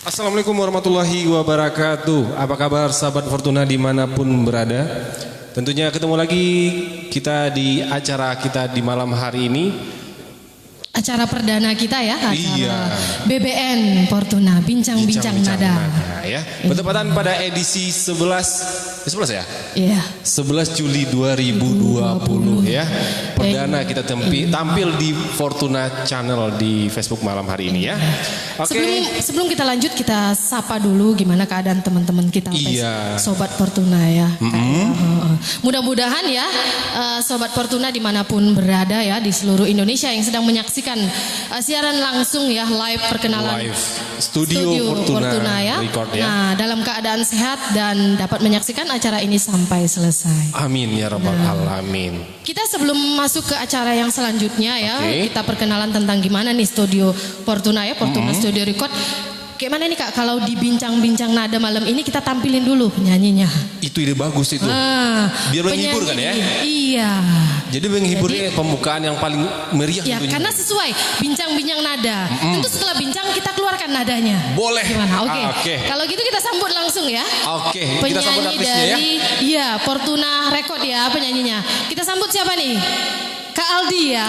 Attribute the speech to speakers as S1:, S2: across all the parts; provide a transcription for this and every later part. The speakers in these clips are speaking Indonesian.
S1: Assalamualaikum warahmatullahi wabarakatuh. Apa kabar sahabat Fortuna dimanapun berada? Tentunya ketemu lagi kita di acara kita di malam hari ini.
S2: Acara perdana kita ya, acara
S1: Iya.
S2: BBN Fortuna, Bincang-Bincang Nada.
S1: Ya. Bertepatan pada edisi 11 ya?
S2: Iya.
S1: 11 Juli 2020 ya. Perdana kita tampil di Fortuna Channel di Facebook malam hari ini ya. Oke.
S2: Sebelum kita lanjut, kita sapa dulu gimana keadaan teman-teman kita,
S1: Iya.
S2: Sobat Fortuna ya. Mudah-mudahan ya Sobat Fortuna dimanapun berada ya di seluruh Indonesia yang sedang menyaksikan siaran langsung ya, live perkenalan
S1: Live Studio Fortuna
S2: ya.
S1: Record ya.
S2: Nah, dalam keadaan sehat dan dapat menyaksikan acara ini sampai selesai.
S1: Amin ya rabbal alamin.
S2: Kita sebelum masuk ke acara yang selanjutnya ya,
S1: Oke.
S2: kita perkenalan tentang gimana nih Studio Fortuna ya, Fortuna Studio Record. Gimana nih Kak, kalau di Bincang-Bincang Nada malam ini kita tampilin dulu penyanyinya.
S1: Itu ide bagus itu. Biar menghibur kan ya?
S2: Iya.
S1: Jadi menghiburnya pembukaan yang paling meriah
S2: Ya,
S1: tentunya.
S2: karena sesuai Bincang-Bincang Nada. Tentu setelah bincang kita keluarkan nadanya.
S1: Boleh.
S2: Gimana? Oke.
S1: Oke.
S2: Kalau gitu kita sambut langsung ya.
S1: Oke, kita sambut
S2: Penyanyi
S1: artisnya ya.
S2: dari Fortuna Record ya penyanyinya. Kita sambut siapa nih? Kak Aldi ya.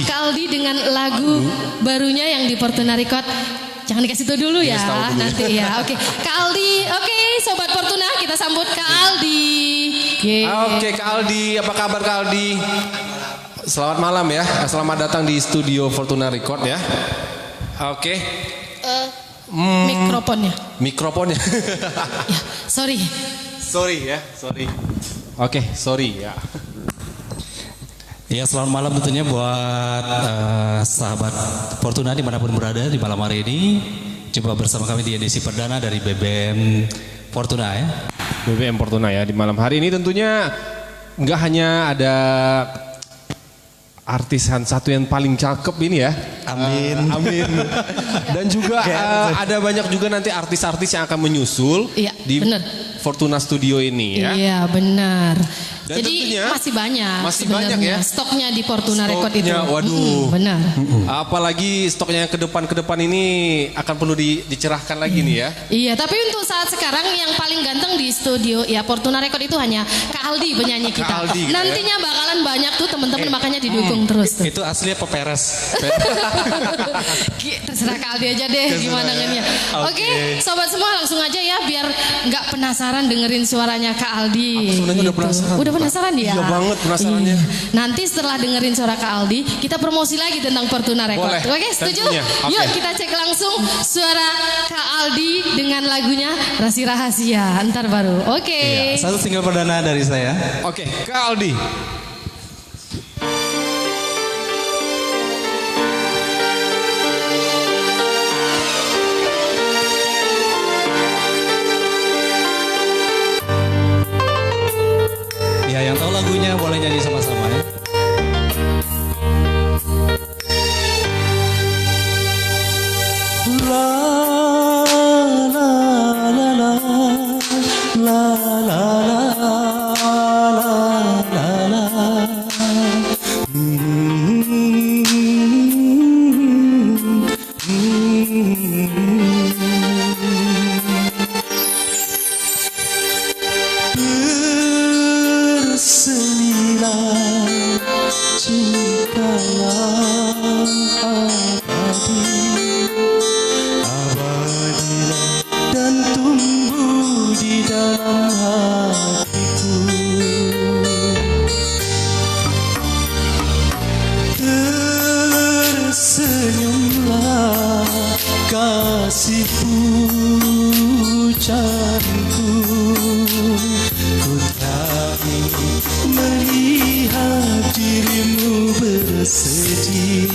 S1: Kak Aldi.
S2: Dengan lagu barunya yang di Fortuna Record. Jangan dikasih tahu dulu ya,
S1: Tahu dulu.
S2: nanti ya. Oke, Kak Aldi. Oke, Sobat Fortuna, kita sambut Kak Aldi.
S1: Oke, Kak Aldi, apa kabar Kak Aldi? Selamat malam ya. Selamat datang di Studio Fortuna Record ya. Oke.
S2: Mikrofonnya.
S1: Mikrofonnya.
S2: Ya, sorry.
S1: Sorry ya, sorry. Oke, sorry ya.
S3: Ya, selamat malam tentunya buat sahabat Fortuna dimanapun berada di malam hari ini. Jumpa bersama kami di edisi perdana dari BBM Fortuna ya.
S1: BBM Fortuna ya di malam hari ini tentunya nggak hanya ada artisan satu yang paling cakep ini ya.
S3: Amin.
S1: Amin. Dan juga ada banyak juga nanti artis-artis yang akan menyusul
S2: Iya,
S1: di
S2: benar.
S1: Fortuna Studio ini ya.
S2: Iya, benar.
S1: Dan
S2: Jadi
S1: tentunya
S2: masih banyak
S1: masih
S2: sebenarnya
S1: banyak ya.
S2: stoknya di Fortuna Record itu.
S1: Stoknya, waduh.
S2: Benar.
S1: Apalagi stoknya yang ke depan ini akan perlu dicerahkan lagi nih ya.
S2: Iya, tapi untuk saat sekarang yang paling ganteng di studio ya Fortuna Record itu hanya Kak Aldi penyanyi kita.
S1: Kak Aldi gitu
S2: Nantinya bakalan banyak tuh teman-teman, makanya didukung terus tuh.
S3: Itu aslinya peperes.
S2: Terserah Kak Aldi aja deh gimana ngannya. Oke, sobat semua langsung aja ya biar nggak penasaran dengerin suaranya Kak Aldi.
S1: Aku sebenarnya udah penasaran.
S2: Udah penasaran ya?
S1: Iya banget penasarannya.
S2: Iya. Nanti setelah dengerin suara Kak Aldi, kita promosi lagi tentang Fortuna Record.
S1: Boleh,
S2: Oke, setuju?
S1: tentunya. Oke.
S2: Yuk kita cek langsung suara Kak Aldi dengan lagunya Rahasia. Ntar baru. Oke.
S3: Satu single perdana dari saya.
S1: Oke, Kak Aldi.
S3: Ya, yang tahu lagunya boleh nyanyi sama-sama ya. La la la la la la la la Berselilah cinta yang abadilah dan tumbuh di dalam hatiku. Tersenyumlah kasih pujaanku. Ku tak ingin melihat dirimu bersedih.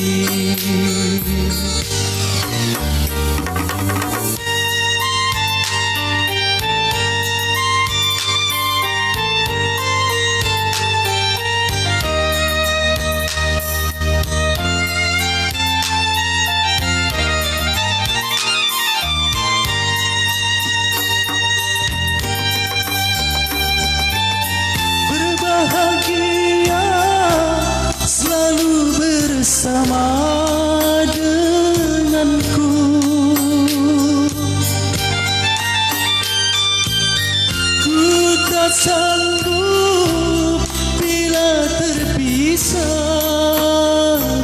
S4: sanggup bila terpisah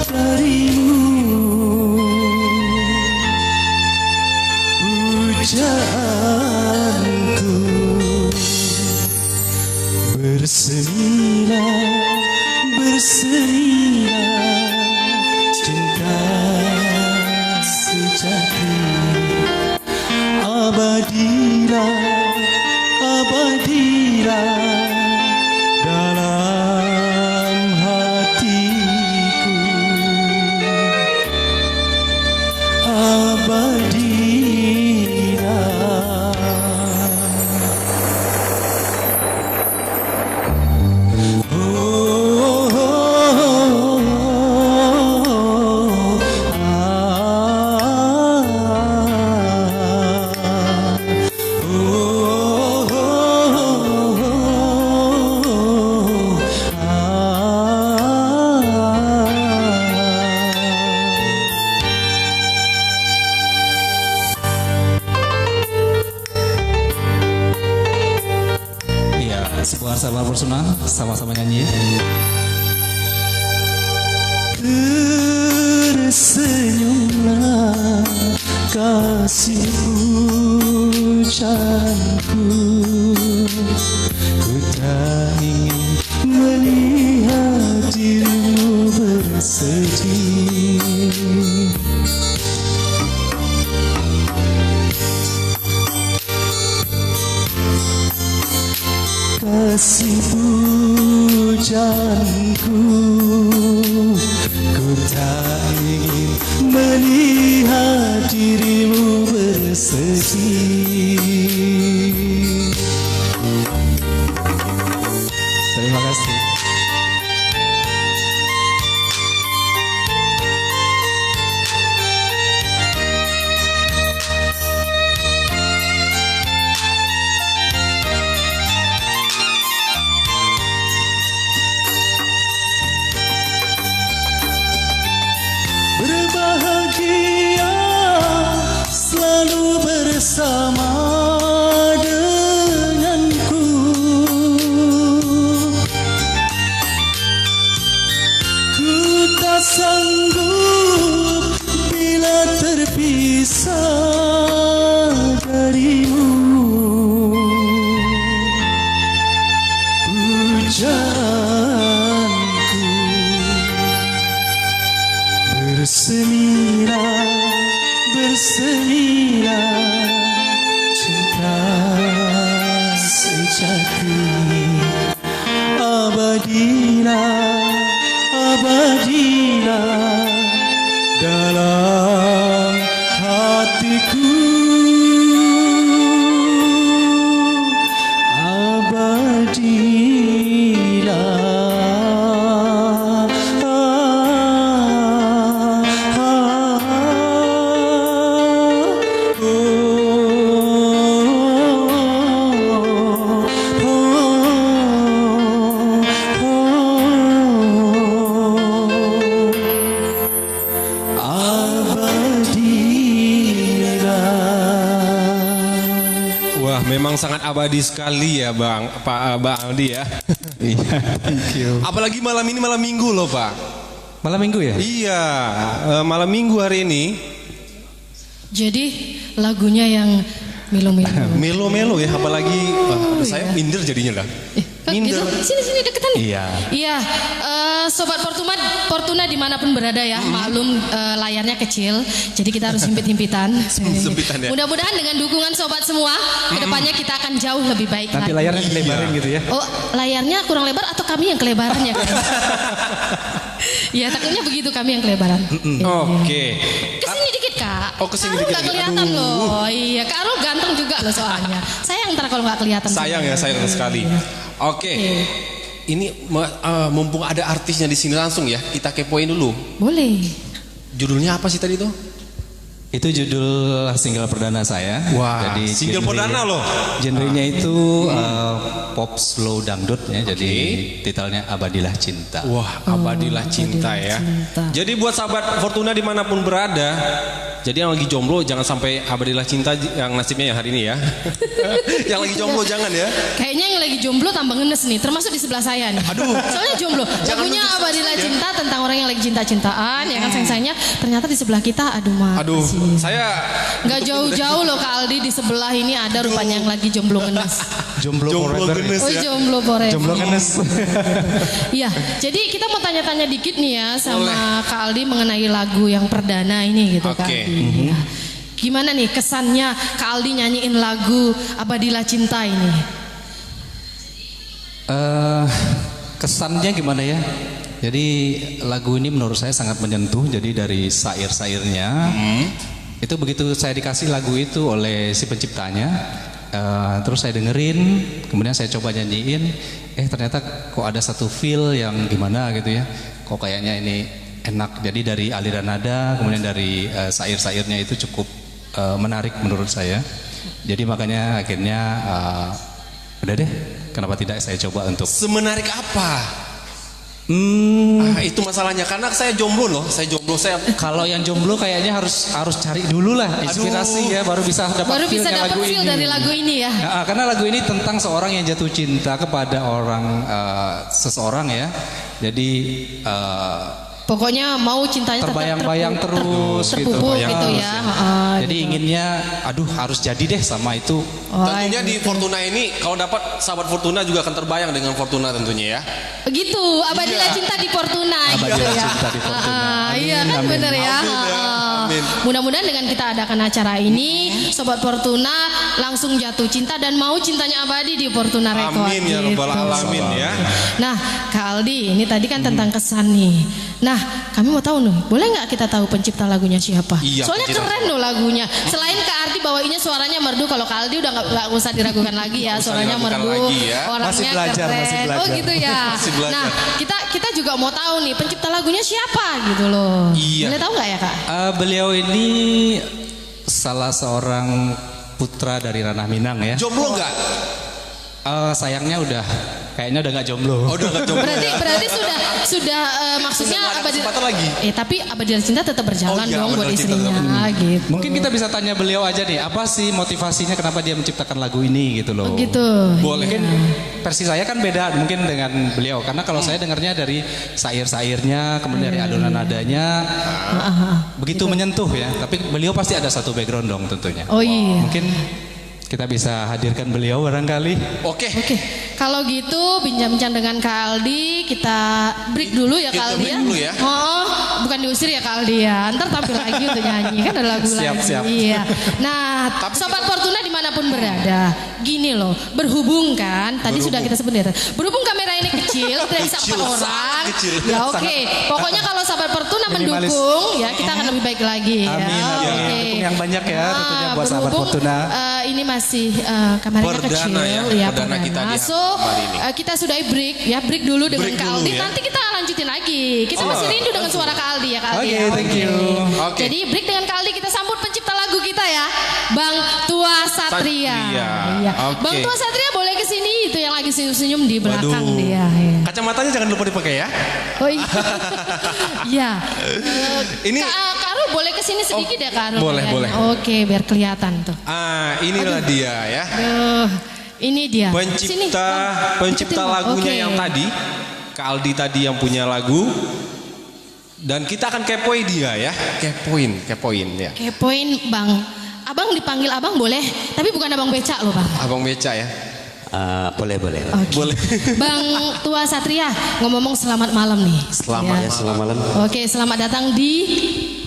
S4: darimu. Pujaanku bersemilah, bersemilah, cinta sejati. Abadilah, abadilah dalam hatiku. Abadilah.
S3: Sebuah sahabat personal, sama-sama nyanyi.
S4: Tersenyumlah kasih pujaanku, ku tak ingin melihat dirimu bersedih. Kasih pujaanku, ku tak ingin melihat dirimu bersedih.
S3: Terima kasih.
S4: Berbahagia selalu bersama denganku. Ku tak sanggup bila terpisah darimu. Pujaanku bersemilah, bersemilah, cinta sejati. Abadilah, abadilah dalam hatiku.
S1: Wah, memang sangat abadi sekali ya Bang Aldi ya.
S3: Iya, thank you.
S1: Apalagi malam ini malam minggu loh Pak.
S3: Malam minggu ya?
S1: Iya, malam minggu hari ini.
S2: Jadi lagunya yang melo-melo.
S1: Melo-melo ya, apalagi saya minder jadinya lah.
S2: Kak,
S1: Minder.
S2: Sini deketan.
S3: Iya.
S2: Iya, Sobat Fortuna dimanapun berada ya, maklum layarnya kecil, jadi kita harus himpit-himpitan.
S1: Himpitan ya.
S2: Mudah-mudahan dengan dukungan sobat semua, kedepannya kita akan jauh lebih baik.
S3: Nanti
S2: lagi.
S3: layarnya dilebarin gitu ya?
S2: Oh, layarnya kurang lebar atau kami yang kelebaran ya? Ya takutnya begitu, kami yang kelebaran.
S1: Oke.
S2: Kesini dikit Kak.
S1: Oh, kesini
S2: Kak Arul
S1: dikit.
S2: nggak kelihatan
S1: Aduh.
S2: loh. Iya, Kak Arul ganteng juga loh soalnya. Sayang ntar kalau nggak kelihatan.
S1: Sayang ya, sayang sekali. Oke. Ini mumpung ada artisnya di sini langsung ya, kita kepoin dulu.
S2: Boleh.
S1: Judulnya apa sih tadi tuh?
S3: Itu judul single perdana saya.
S1: Wah,
S3: jadi
S1: single perdana loh.
S3: Genrenya itu pop slow dangdut ya. Jadi titelnya Abadilah Cinta.
S1: Wah, abadilah cinta ya.
S2: Cinta.
S1: Jadi buat sahabat Fortuna dimanapun berada, Jadi yang lagi jomblo jangan sampai abadilah cinta yang nasibnya yang hari ini ya. Yang lagi jomblo jangan ya.
S2: Kayaknya yang lagi jomblo tambah ngenes nih, termasuk di sebelah saya nih.
S1: Aduh.
S2: Soalnya jomblo. Lagunya
S1: nuduh
S2: Abadilah
S1: saya.
S2: Cinta tentang orang yang lagi cinta-cintaan, ya kan sayang-sayangnya. Ternyata di sebelah kita, aduh
S1: Aduh,
S2: makasih.
S1: saya
S2: Nggak jauh-jauh loh Kak Aldi, di sebelah ini ada rupanya yang lagi jomblo ngenes.
S3: Jomblo forever.
S1: genes
S2: Oh
S1: ya.
S2: jomblo forever.
S3: Jomblo ngenes.
S2: Iya, jadi kita mau tanya-tanya dikit nih ya sama Kak Aldi mengenai lagu yang perdana ini gitu Kak
S1: Oke.
S2: Aldi. Ya. Gimana nih kesannya Kak Aldi nyanyiin lagu Abadilah Cinta ini?
S3: Kesannya gimana ya? Jadi lagu ini menurut saya sangat menyentuh. Jadi dari syair-syairnya itu begitu saya dikasih lagu itu oleh si penciptanya, terus saya dengerin, kemudian saya coba nyanyiin, ternyata kok ada satu feel yang gimana gitu ya, kok kayaknya ini enak. Jadi dari aliran nada, kemudian dari syair-syairnya itu cukup menarik menurut saya. Jadi makanya akhirnya udah deh, kenapa tidak saya coba untuk
S1: Semenarik apa? Itu masalahnya karena saya jomblo loh, saya
S3: kalau yang jomblo kayaknya harus cari dulu lah inspirasi ya, baru bisa dapat
S2: Baru bisa
S3: feel-nya
S2: dapat
S3: lagu
S2: feel
S3: ini.
S2: dari lagu ini ya.
S3: Nah, karena lagu ini tentang seorang yang jatuh cinta kepada orang seseorang ya. Jadi
S2: Pokoknya mau cintanya tetap
S3: terbayang-bayang terus gitu.
S2: terpupuk gitu ya.
S3: Jadi
S2: Gitu.
S3: inginnya harus jadi deh sama itu.
S1: tentunya di Fortuna ini kalau dapat sahabat Fortuna juga akan terbayang dengan Fortuna tentunya ya.
S2: Begitu, Abadilah Cinta di Fortuna gitu
S3: Abadilah
S2: ya.
S3: Cinta di Fortuna.
S2: Iya kan
S3: Amin.
S2: bener ya.
S1: Amin ya. Amin.
S2: Mudah-mudahan dengan kita adakan acara ini, Sobat Fortuna langsung jatuh cinta dan mau cintanya abadi di Fortuna Record.
S1: Amin ya rabbal alamin ya.
S2: Nah, Kak Aldi, ini tadi kan tentang kesan nih. Nah, kami mau tahu nih, boleh nggak kita tahu pencipta lagunya siapa?
S1: Iya,
S2: Soalnya
S1: pencipta.
S2: keren loh lagunya. Selain Kak Aldi bawainnya suaranya merdu, kalau Kak Aldi udah nggak usah diragukan lagi ya,
S1: Nggak usah
S2: suaranya
S1: diragukan
S2: merdu,
S1: lagi ya.
S2: orangnya
S3: Masih belajar,
S2: keren.
S3: masih belajar.
S2: Oh gitu ya.
S1: Masih belajar.
S2: Nah, kita juga mau tahu nih pencipta lagunya siapa gitu loh.
S1: Iya.
S2: Boleh tahu nggak ya Kak?
S3: Beliau ini salah seorang putra dari Ranah Minang ya.
S1: Jomblo nggak?
S3: Sayangnya kayaknya udah nggak jomblo.
S1: Oh, udah nggak jomblo.
S2: Berarti sudah maksudnya
S1: Sudah nggak ada
S2: Abadilah
S1: kesempatan lagi.
S2: tapi Abadilah Cinta tetap berjalan
S1: Oh iya,
S2: dong buat
S1: Abadilah Cinta
S2: istrinya gitu.
S3: Mungkin kita bisa tanya beliau aja nih, apa sih motivasinya kenapa dia menciptakan lagu ini gitu loh.
S2: Oh, gitu.
S1: Boleh.
S3: Mungkin versi saya kan beda mungkin dengan beliau, karena kalau saya dengarnya dari syair-syairnya, kemudian dari alunan nadanya begitu menyentuh ya. Tapi beliau pasti ada satu background dong tentunya.
S2: Oh iya.
S3: Mungkin kita bisa hadirkan beliau barangkali.
S1: Oke.
S2: Oke, kalau gitu bincang-bincang dengan Kak Aldi, kita break dulu ya
S1: Kita
S2: Kak Aldi
S1: break
S2: ya.
S1: dulu ya.
S2: Oh, bukan diusir ya Kak Aldi ya. Ntar tampil lagi untuk nyanyi kan ada lagu
S3: Siap,
S2: lagi.
S3: siap.
S2: Iya. Nah,
S1: Tapi
S2: Sobat Fortuna dimanapun berada, gini loh, berhubung kan, tadi sudah kita sebut ya. Berhubung kamera ini kecil, tidak bisa
S1: Kecil,
S2: 4 orang.
S1: sangat kecil.
S2: Ya oke. Pokoknya kalau Sobat Fortuna
S3: Minimalis.
S2: mendukung, ya kita akan lebih baik lagi.
S3: Amin,
S2: ya.
S3: amin.
S2: Oke.
S3: Dukung yang banyak ya tentunya buat sahabat
S2: berhubung,
S3: Fortuna.
S2: Ini masih kamarnya
S1: Perdana
S2: kecil
S1: ya, perdana kita di
S2: So
S1: hari ini.
S2: kita sudah break ya, break dulu dengan
S1: Break
S2: Kak
S1: dulu
S2: Aldi.
S1: ya.
S2: Nanti kita lanjutin lagi. Kita masih rindu dengan suara Kak Aldi ya Kak Aldi.
S3: Oke,
S2: ya.
S3: thank you.
S1: Oke.
S2: Jadi break dengan Kak Aldi, kita sambut pencipta lagu kita ya, Bang Tua Satria.
S1: Satria.
S2: Iya.
S1: Oke.
S2: Bang Tua Satria boleh ke sini, itu yang lagi senyum-senyum di belakang
S1: Waduh.
S2: dia. Ya.
S1: Kacamatanya jangan lupa dipakai ya.
S2: Oh iya. Iya.
S1: Ini-
S2: Kak Arul boleh ke sini sedikit ya Kak Arul?
S1: Boleh,
S2: kayaknya.
S1: boleh.
S2: Oke, biar kelihatan tuh.
S1: Inilah dia ya.
S2: Aduh, ini dia. Sini, Bang.
S1: Pencipta
S2: Deketin, Bang.
S1: lagunya
S2: Oke.
S1: yang tadi, Kak Aldi tadi yang punya lagu. Dan kita akan kepoin dia ya. Kepoin ya.
S2: Kepoin Bang. Abang dipanggil Abang boleh, tapi bukan Abang Becak loh Bang.
S1: Abang Beca ya.
S5: Boleh.
S2: Oke.
S1: Boleh.
S2: Bang Tua Satria, ngomong selamat malam nih.
S1: Selamat
S2: Ya.
S5: Selamat malam.
S2: Oke, selamat datang di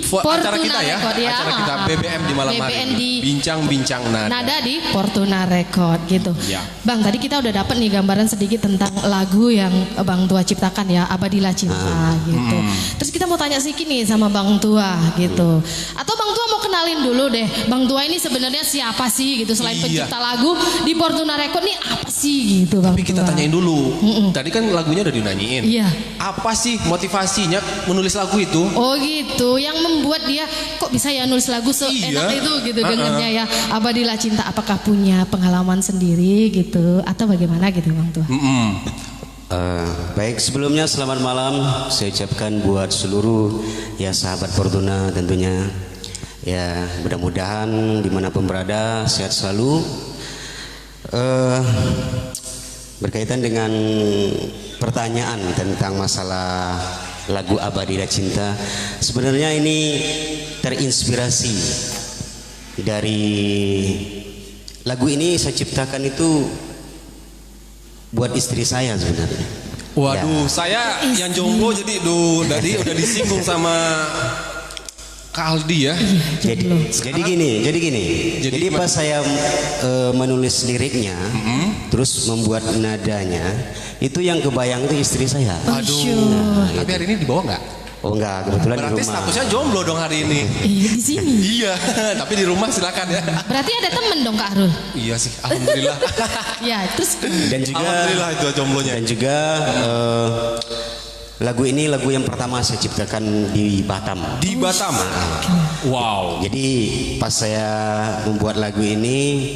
S1: Acara kita ya.
S2: Record ya.
S1: Acara kita BBM di malam hari
S2: BBM
S1: ini.
S2: di
S1: Bincang-bincang nada.
S2: Nada di Fortuna Record gitu.
S1: Ya.
S2: Bang, tadi kita udah dapat nih gambaran sedikit tentang lagu yang Bang Tua ciptakan ya, Abadilah Cinta gitu. Terus kita mau tanya sedikit nih sama Bang Tua gitu. Atau Bang Tua mau kenalin dulu deh, Bang Tua ini sebenarnya siapa sih gitu, selain
S1: Iya.
S2: pencipta lagu di Fortuna Record nih apa sih gitu Bang
S1: Tapi kita
S2: Tua?
S1: tanyain dulu. Tadi kan lagunya udah dinyanyiin.
S2: Iya.
S1: Apa sih motivasinya menulis lagu itu?
S2: Oh gitu, yang membuat dia kok bisa ya nulis lagu seenak
S1: Iya.
S2: itu gitu dengernya ya. Abadilah Cinta, apakah punya pengalaman sendiri gitu atau bagaimana gitu Bang Tua?
S5: Baik, sebelumnya selamat malam saya ucapkan buat seluruh ya sahabat Fortuna tentunya. Ya, mudah-mudahan dimanapun berada sehat selalu. Berkaitan dengan pertanyaan tentang masalah lagu Abadilah Cinta, sebenarnya ini terinspirasi dari lagu ini saya ciptakan itu buat istri saya sebenarnya.
S1: Waduh, saya yang jomblo jadi tadi udah disinggung sama Kak Aldi ya.
S5: Jadi gini. Jadi pas saya menulis liriknya, terus membuat nadanya, itu yang kebayang itu istri saya.
S1: Aduh. Tapi hari ini dibawa nggak?
S5: Oh enggak, kebetulan
S1: Berarti
S5: di rumah.
S1: statusnya jomblo dong hari ini.
S2: Iya di sini.
S1: Iya, tapi di rumah silakan ya.
S2: Berarti ada temen dong Kak Arul.
S1: Iya sih, alhamdulillah.
S2: Ya terus
S5: Dan juga
S1: Alhamdulillah itu jomblonya.
S5: Dan juga lagu ini lagu yang pertama saya ciptakan di Batam.
S1: Di Batam. Wow.
S5: Jadi pas saya membuat lagu ini,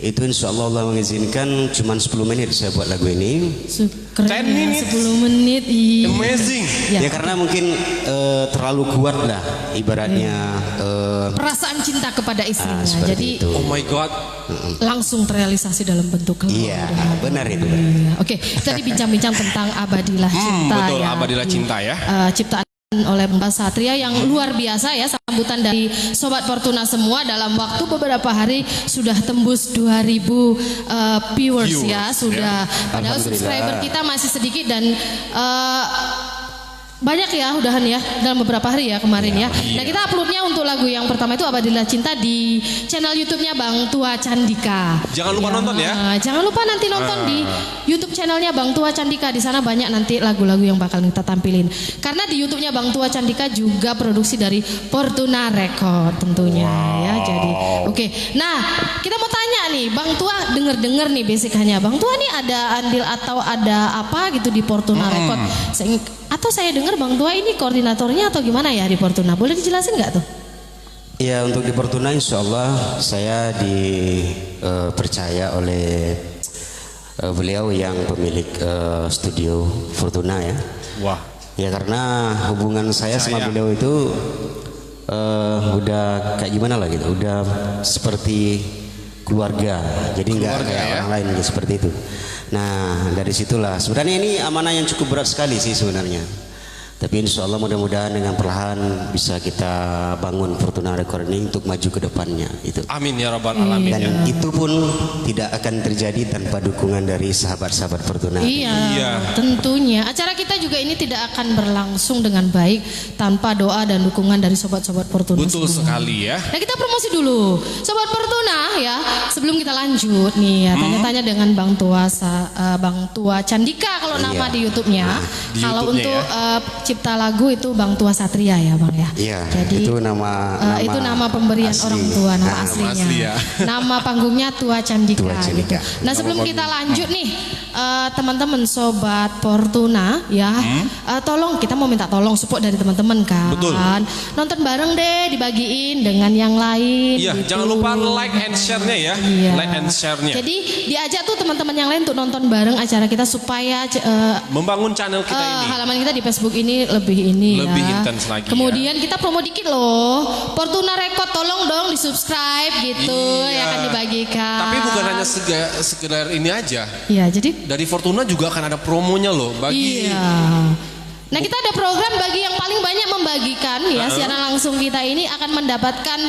S5: itu insya Allah mengizinkan cuma 10 menit saya buat lagu ini.
S2: keren
S1: 10
S2: ya,
S1: minutes.
S2: 10 menit. Iya.
S1: Amazing.
S5: Ya karena mungkin terlalu kuat lah ibaratnya.
S2: Perasaan cinta kepada istrinya.
S5: Seperti
S2: Jadi
S5: itu.
S1: Oh my God.
S2: langsung terrealisasi dalam bentuk lagu.
S5: Iya, benar itu.
S2: Iya. Oke, tadi bincang-bincang tentang Abadilah Cinta.
S1: Betul,
S2: ya.
S1: Abadilah Cinta ya.
S2: Ciptaan oleh Mbak Satria yang luar biasa ya, sambutan dari Sobat Fortuna semua dalam waktu beberapa hari sudah tembus 2000 viewers ya, sudah padahal
S5: Alhamdulillah.
S2: subscriber kita masih sedikit dan banyak ya udahan ya dalam beberapa hari ya kemarin ya. Nah kita uploadnya untuk lagu yang pertama itu Abadilah Cinta di channel YouTube-nya Bang Tua Candika.
S1: Jangan lupa nonton ya.
S2: Jangan lupa nanti nonton di YouTube channelnya Bang Tua Candika. Di sana banyak nanti lagu-lagu yang bakal kita tampilin. Karena di YouTube-nya Bang Tua Candika juga produksi dari Fortuna Record tentunya ya. Jadi oke. Nah kita mau tanya nih Bang Tua, denger-denger nih basicnya Bang Tua nih ada andil atau ada apa gitu di Fortuna Record. Atau saya dengar Bang Tua ini koordinatornya atau gimana ya di Fortuna? Boleh dijelasin nggak tuh?
S5: Ya untuk di Fortuna insya Allah saya dipercaya oleh beliau yang pemilik studio Fortuna ya.
S1: Wah.
S5: Ya karena hubungan saya sama beliau itu udah kayak gimana lah gitu, udah seperti keluarga. Jadi nggak kayak orang lain gitu, seperti itu. Nah dari situlah sebenarnya ini amanah yang cukup berat sekali sih sebenarnya. Tapi insya Allah mudah-mudahan dengan perlahan bisa kita bangun Fortuna Record ini untuk maju ke depannya itu.
S1: Amin ya rabbal alamin.
S5: Dan itu pun tidak akan terjadi tanpa dukungan dari sahabat-sahabat Fortuna.
S2: Iya, tentunya. Acara kita juga ini tidak akan berlangsung dengan baik tanpa doa dan dukungan dari sobat-sobat Fortuna.
S1: Betul
S2: semua.
S1: sekali ya.
S2: Nah kita promosi dulu, sobat Fortuna ya. Sebelum kita lanjut nih ya, tanya-tanya dengan Bang Tua Candika kalau nama di YouTube-nya.
S1: di
S2: Kalau
S1: YouTube-nya
S2: untuk
S1: ya.
S2: cipta lagu itu Bang Tua Satria ya Bang ya.
S5: Iya.
S2: Jadi
S5: itu nama
S2: itu nama pemberian
S5: asli.
S2: orang tua, nama
S5: Nah,
S2: aslinya.
S1: asli ya.
S2: Nama panggungnya Tua Candika.
S5: Tua Candika.
S2: Gitu. Nah sebelum kita lanjut nih teman-teman sobat Fortuna ya, tolong kita mau minta tolong support dari teman-teman kan.
S1: Betul.
S2: Nonton bareng deh, dibagiin dengan yang lain.
S1: Iya,
S2: gitu.
S1: jangan lupa like and share-nya ya.
S2: Iya.
S1: Like and share-nya.
S2: Jadi diajak tuh teman-teman yang lain untuk nonton bareng acara kita supaya
S1: Membangun channel kita ini.
S2: halaman kita di Facebook ini lebih
S1: Lebih
S2: ya.
S1: intens lagi
S2: Kemudian kita promo dikit loh. Fortuna Record tolong dong di-subscribe gitu
S1: Iya.
S2: ya akan dibagikan.
S1: Tapi bukan hanya sekedar ini aja.
S2: Iya, jadi
S1: Dari Fortuna juga akan ada promonya loh bagi
S2: iya. Nah kita ada program bagi yang paling banyak membagikan ya, siaran langsung kita ini akan mendapatkan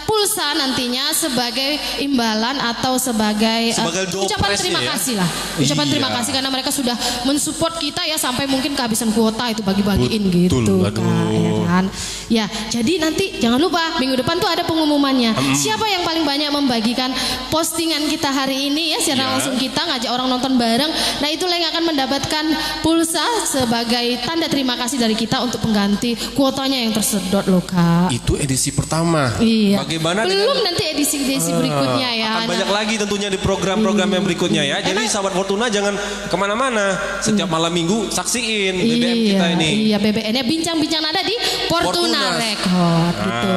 S2: pulsa nantinya sebagai imbalan atau sebagai
S1: Sebagai
S2: ucapan
S1: dopresnya
S2: terima
S1: ya.
S2: kasih lah. Ucapan
S1: Iya.
S2: terima kasih karena mereka sudah mensupport kita ya sampai mungkin kehabisan kuota itu bagi-bagiin
S1: Betul,
S2: gitu
S1: aduh.
S2: Kak, ya kan. Ya, jadi nanti jangan lupa minggu depan tuh ada pengumumannya. Siapa yang paling banyak membagikan postingan kita hari ini ya, siaran
S1: Iya.
S2: langsung kita ngajak orang nonton bareng. Nah, itulah yang akan mendapatkan pulsa sebagai tanda terima kasih dari kita untuk pengganti kuotanya yang tersedot loh Kak.
S1: itu edisi pertama.
S2: Iya.
S1: Bagaimana
S2: Belum
S1: dengan
S2: nanti edisi-edisi berikutnya ya.
S1: akan banyak lagi tentunya di program-program yang berikutnya ya. Jadi sahabat Fortuna jangan kemana-mana. Setiap malam minggu saksiin BBM kita ini.
S2: Iya, BBN-nya bincang-bincang ada di Fortuna
S1: Fortuna.
S2: Record gitu.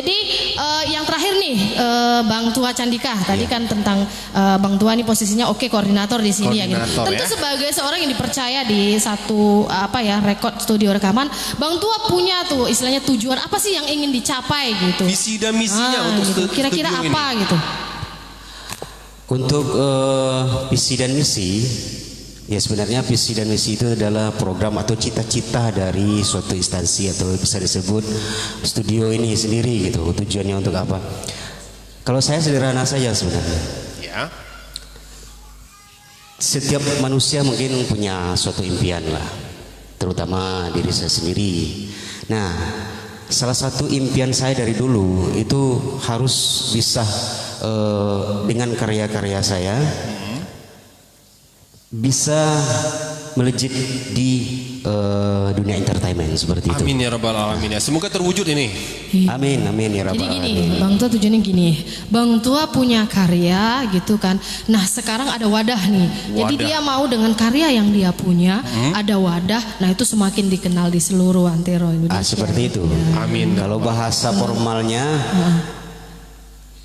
S2: Jadi yang terakhir nih Bang Tua Candika. Tadi kan tentang Bang Tua nih posisinya oke koordinator di sini ya gitu.
S1: Koordinator,
S2: Tentu
S1: ya.
S2: sebagai seorang yang dipercaya di satu rekod studio rekaman, Bang Tua punya tuh istilahnya tujuan apa sih yang ingin dicapai gitu.
S1: Visi dan misinya untuk
S2: gitu. Kira-kira
S1: studio
S2: apa
S1: ini.
S2: gitu.
S5: Untuk visi dan misi, ya sebenarnya visi dan misi itu adalah program atau cita-cita dari suatu instansi atau bisa disebut studio ini sendiri gitu. Tujuannya untuk apa? Kalau saya sederhana saja sebenarnya.
S1: Ya.
S5: Setiap manusia mungkin punya suatu impian lah, terutama diri saya sendiri. Nah, salah satu impian saya dari dulu itu harus bisa dengan karya-karya saya bisa melejit di dunia entertainment seperti itu.
S1: Amin ya rabbal alamin ya. Semoga terwujud ini.
S5: Amin, amin ya
S2: Jadi
S5: rabbal
S2: gini,
S5: alamin.
S2: Bang Tua tujuannya gini, Bang Tua punya karya gitu kan. Nah sekarang ada wadah nih. Jadi
S1: Wadah.
S2: dia mau dengan karya yang dia punya, ada wadah. Nah itu semakin dikenal di seluruh antero Indonesia.
S5: Seperti itu.
S1: Amin.
S5: Kalau bahasa formalnya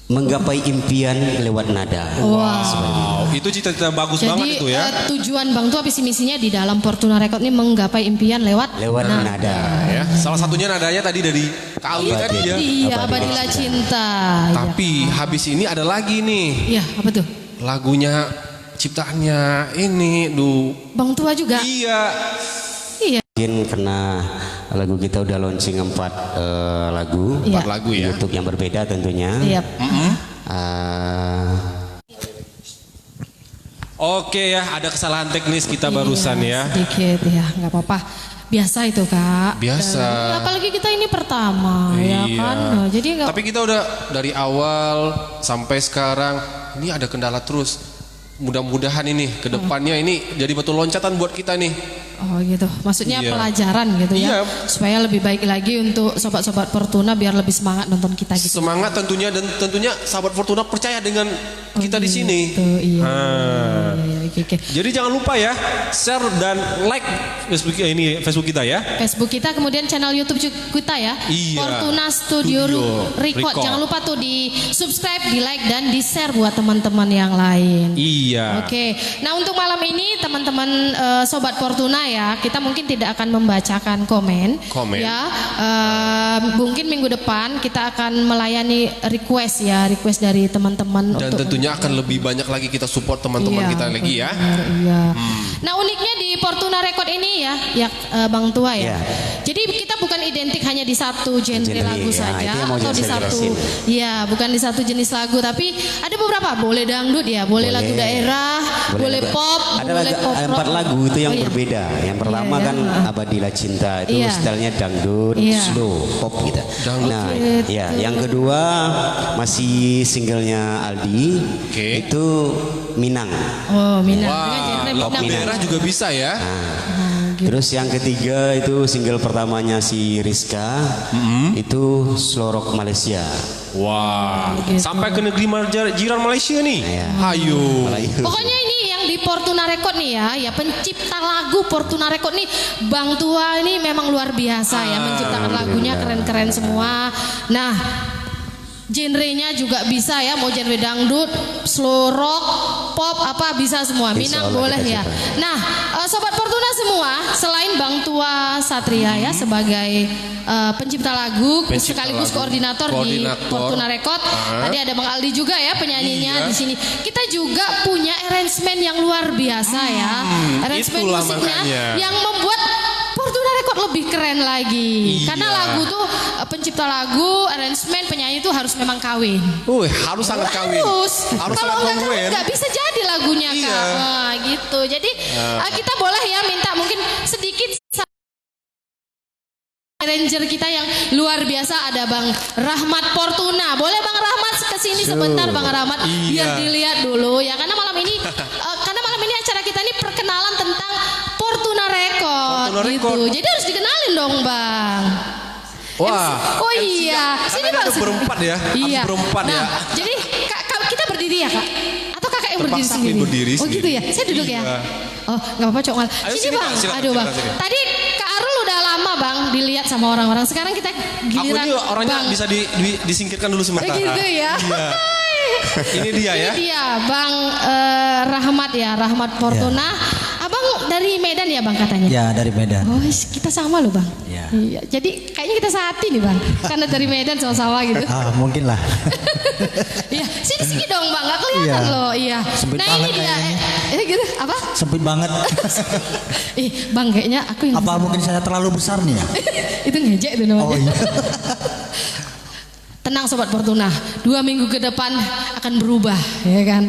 S5: menggapai impian lewat nada.
S1: Wow, itu cita-cita bagus banget
S2: Jadi
S1: itu ya.
S2: tujuan Bang Tua visi misinya di dalam Fortuna Record ini menggapai impian lewat
S5: Nada.
S1: Ya, salah satunya nadanya tadi dari Kali
S2: Itu
S1: tadi ya.
S2: dia Abadilah Cinta.
S1: Tapi habis ini ada lagi nih
S2: Ya, apa tuh?
S1: lagunya ciptaannya ini,
S2: Bang Tua juga.
S1: Iya.
S2: Iya.
S5: Mungkin karena lagu kita udah launching 4 lagu,
S2: Iya.
S1: 4 lagu ya.
S5: YouTube yang berbeda tentunya.
S2: Iya.
S1: Oke ya, ada kesalahan teknis kita barusan ya.
S2: Sedikit ya, nggak apa-apa. Biasa itu Kak.
S1: Biasa.
S2: Dan, apalagi kita ini pertama, ya
S1: Iya.
S2: kan. Nah, jadi nggak.
S1: Tapi kita udah dari awal sampai sekarang ini ada kendala terus. Mudah-mudahan ini ke depannya ini jadi batu loncatan buat kita nih.
S2: Oh gitu. Maksudnya
S1: Iya.
S2: pelajaran gitu ya.
S1: Iya.
S2: Supaya lebih baik lagi untuk sobat-sobat Fortuna biar lebih semangat nonton kita gitu.
S1: Semangat tentunya, dan tentunya sahabat Fortuna percaya dengan kita di sini.
S2: Gitu, iya.
S1: Ah.
S2: Iya, oke.
S1: Jadi jangan lupa ya, share dan like Facebook kita ya.
S2: Facebook kita, kemudian channel YouTube kita ya.
S1: Iya.
S2: Fortuna Studio Record. Jangan lupa tuh di subscribe, di like dan di share buat teman-teman yang lain.
S1: Iya.
S2: Oke. Nah untuk malam ini teman-teman sobat Fortuna ya, kita mungkin tidak akan membacakan komen. Ya. Mungkin minggu depan kita akan melayani request dari teman-teman.
S1: Dan tentunya akan lebih banyak lagi kita support teman-teman
S2: Iya,
S1: kita lagi ya.
S2: benar, iya. Nah uniknya di Fortuna Record ini ya Bang Tua ya.
S5: Iya.
S2: Jadi kita bukan identik hanya di satu genre
S5: Genre,
S2: lagu
S5: ya,
S2: saja
S5: itu yang mau
S2: atau di
S5: saya
S2: satu,
S5: jelasin.
S2: ya bukan di satu jenis lagu, tapi ada beberapa. Boleh dangdut ya, boleh lagu daerah, boleh pop,
S5: Ada
S2: boleh pop rock.
S5: 4 lagu itu yang
S2: Oh, iya.
S5: berbeda. Yang pertama
S2: Iya,
S5: kan Abadilah Cinta, itu
S2: Iya.
S5: stylenya dangdut,
S2: Iya.
S5: slow, pop gitu.
S1: Dangdut.
S5: Nah,
S2: Gitu.
S5: ya, yang kedua masih singlenya Aldi,
S1: Oke.
S5: itu Minang.
S2: Oh Minang,
S1: Wah,
S2: dengan genre
S1: lagu
S2: Minang.
S1: daerah juga bisa ya.
S5: Terus yang ketiga itu single pertamanya si Rizka, itu slow rock Malaysia.
S1: Wah,
S2: Gitu.
S1: sampai ke negeri jiran Malaysia nih.
S5: Iya.
S1: Ayo.
S2: Pokoknya ini yang di Fortuna Record nih ya pencipta lagu Fortuna Record nih Bang Tua ini memang luar biasa ya, menciptakan lagunya keren-keren semua. Nah, genrenya juga bisa ya, mau genre dangdut, slow rock, pop apa bisa semua. Minang
S5: Insya Allah
S2: boleh
S5: kita
S2: ya.
S5: coba.
S2: Nah, sobat Fortuna semua, selain Bang Tua Satria ya sebagai pencipta lagu
S1: Pencipta
S2: sekaligus
S1: lagu.
S2: koordinator di
S1: Koordinator.
S2: Fortuna Record. Tadi ada Bang Aldi juga ya penyanyinya
S1: Iya.
S2: di sini. Kita juga punya arrangement yang luar biasa ya. Arrangement
S1: itulah
S2: musiknya
S1: makanya.
S2: yang membuat Fortuna Record lebih keren lagi.
S1: Iya.
S2: Karena lagu tuh pencipta lagu, arrangement, penyanyi itu harus memang kawin.
S1: Harus sangat kawin.
S2: Harus.
S1: Harus
S2: Kalau
S1: sangat
S2: nggak kawin
S1: kongruent.
S2: nggak bisa jadi lagunya
S1: Iya.
S2: Kak. Nah, gitu. Jadi kita boleh ya minta mungkin sedikit arranger kita yang luar biasa, ada Bang Rahmat Fortuna. Boleh Bang Rahmat kesini sebentar Bang Rahmat biar
S1: Iya.
S2: dilihat dulu ya, karena malam ini acara kita ini perkenalan tentang Fortuna Record,
S1: Fortuna
S2: gitu.
S1: Record.
S2: Jadi harus dikenalin dong Bang.
S1: Wah.
S2: Oh iya,
S1: MC-nya,
S2: sini
S1: karena
S2: Bang.
S1: ada berempat ya, harus
S2: Iya.
S1: berempat
S2: nah,
S1: ya.
S2: Jadi kita berdiri ya Kak? Atau Kakak yang berdiri
S1: Terpaksa
S2: sendiri?
S1: berdiri
S2: Oh gitu
S1: sendiri.
S2: ya, saya duduk ya.
S1: Iya.
S2: Oh nggak apa-apa Cok Mal.
S1: Ayo
S2: Sini
S1: sini,
S2: Bang,
S1: Bang, silakan,
S2: aduh Bang.
S1: silakan, sini.
S2: Tadi Kak Arul udah lama Bang Bang dilihat sama orang-orang. Sekarang kita
S1: Aku
S2: giliran
S1: ini orangnya
S2: Bang.
S1: bisa disingkirkan dulu sebentar.
S2: Gitu ya.
S1: Iya. Ini dia ya.
S2: Ini dia Bang Rahmat ya, Rahmat Fortuna. Abang dari Medan ya Bang katanya?
S6: Ya dari Medan.
S2: Oh kita sama loh Bang.
S6: Ya.
S2: Iya. Jadi kayaknya kita sehati nih Bang. Karena dari Medan sama-sama gitu.
S6: Mungkin lah.
S2: Iya, sini dong Bang, nggak kelihatan
S6: Iya.
S2: loh. Iya.
S6: Sempit
S2: Nah
S6: banget
S2: ini dia.
S6: kayaknya.
S2: Gitu, apa?
S6: Sempit banget.
S2: Bang kayaknya aku yang
S6: Apa mungkin saya terlalu besar nih ya?
S2: itu ngejek itu namanya.
S6: Oh iya.
S2: Tenang Sobat Fortuna, 2 minggu ke depan akan berubah, ya kan?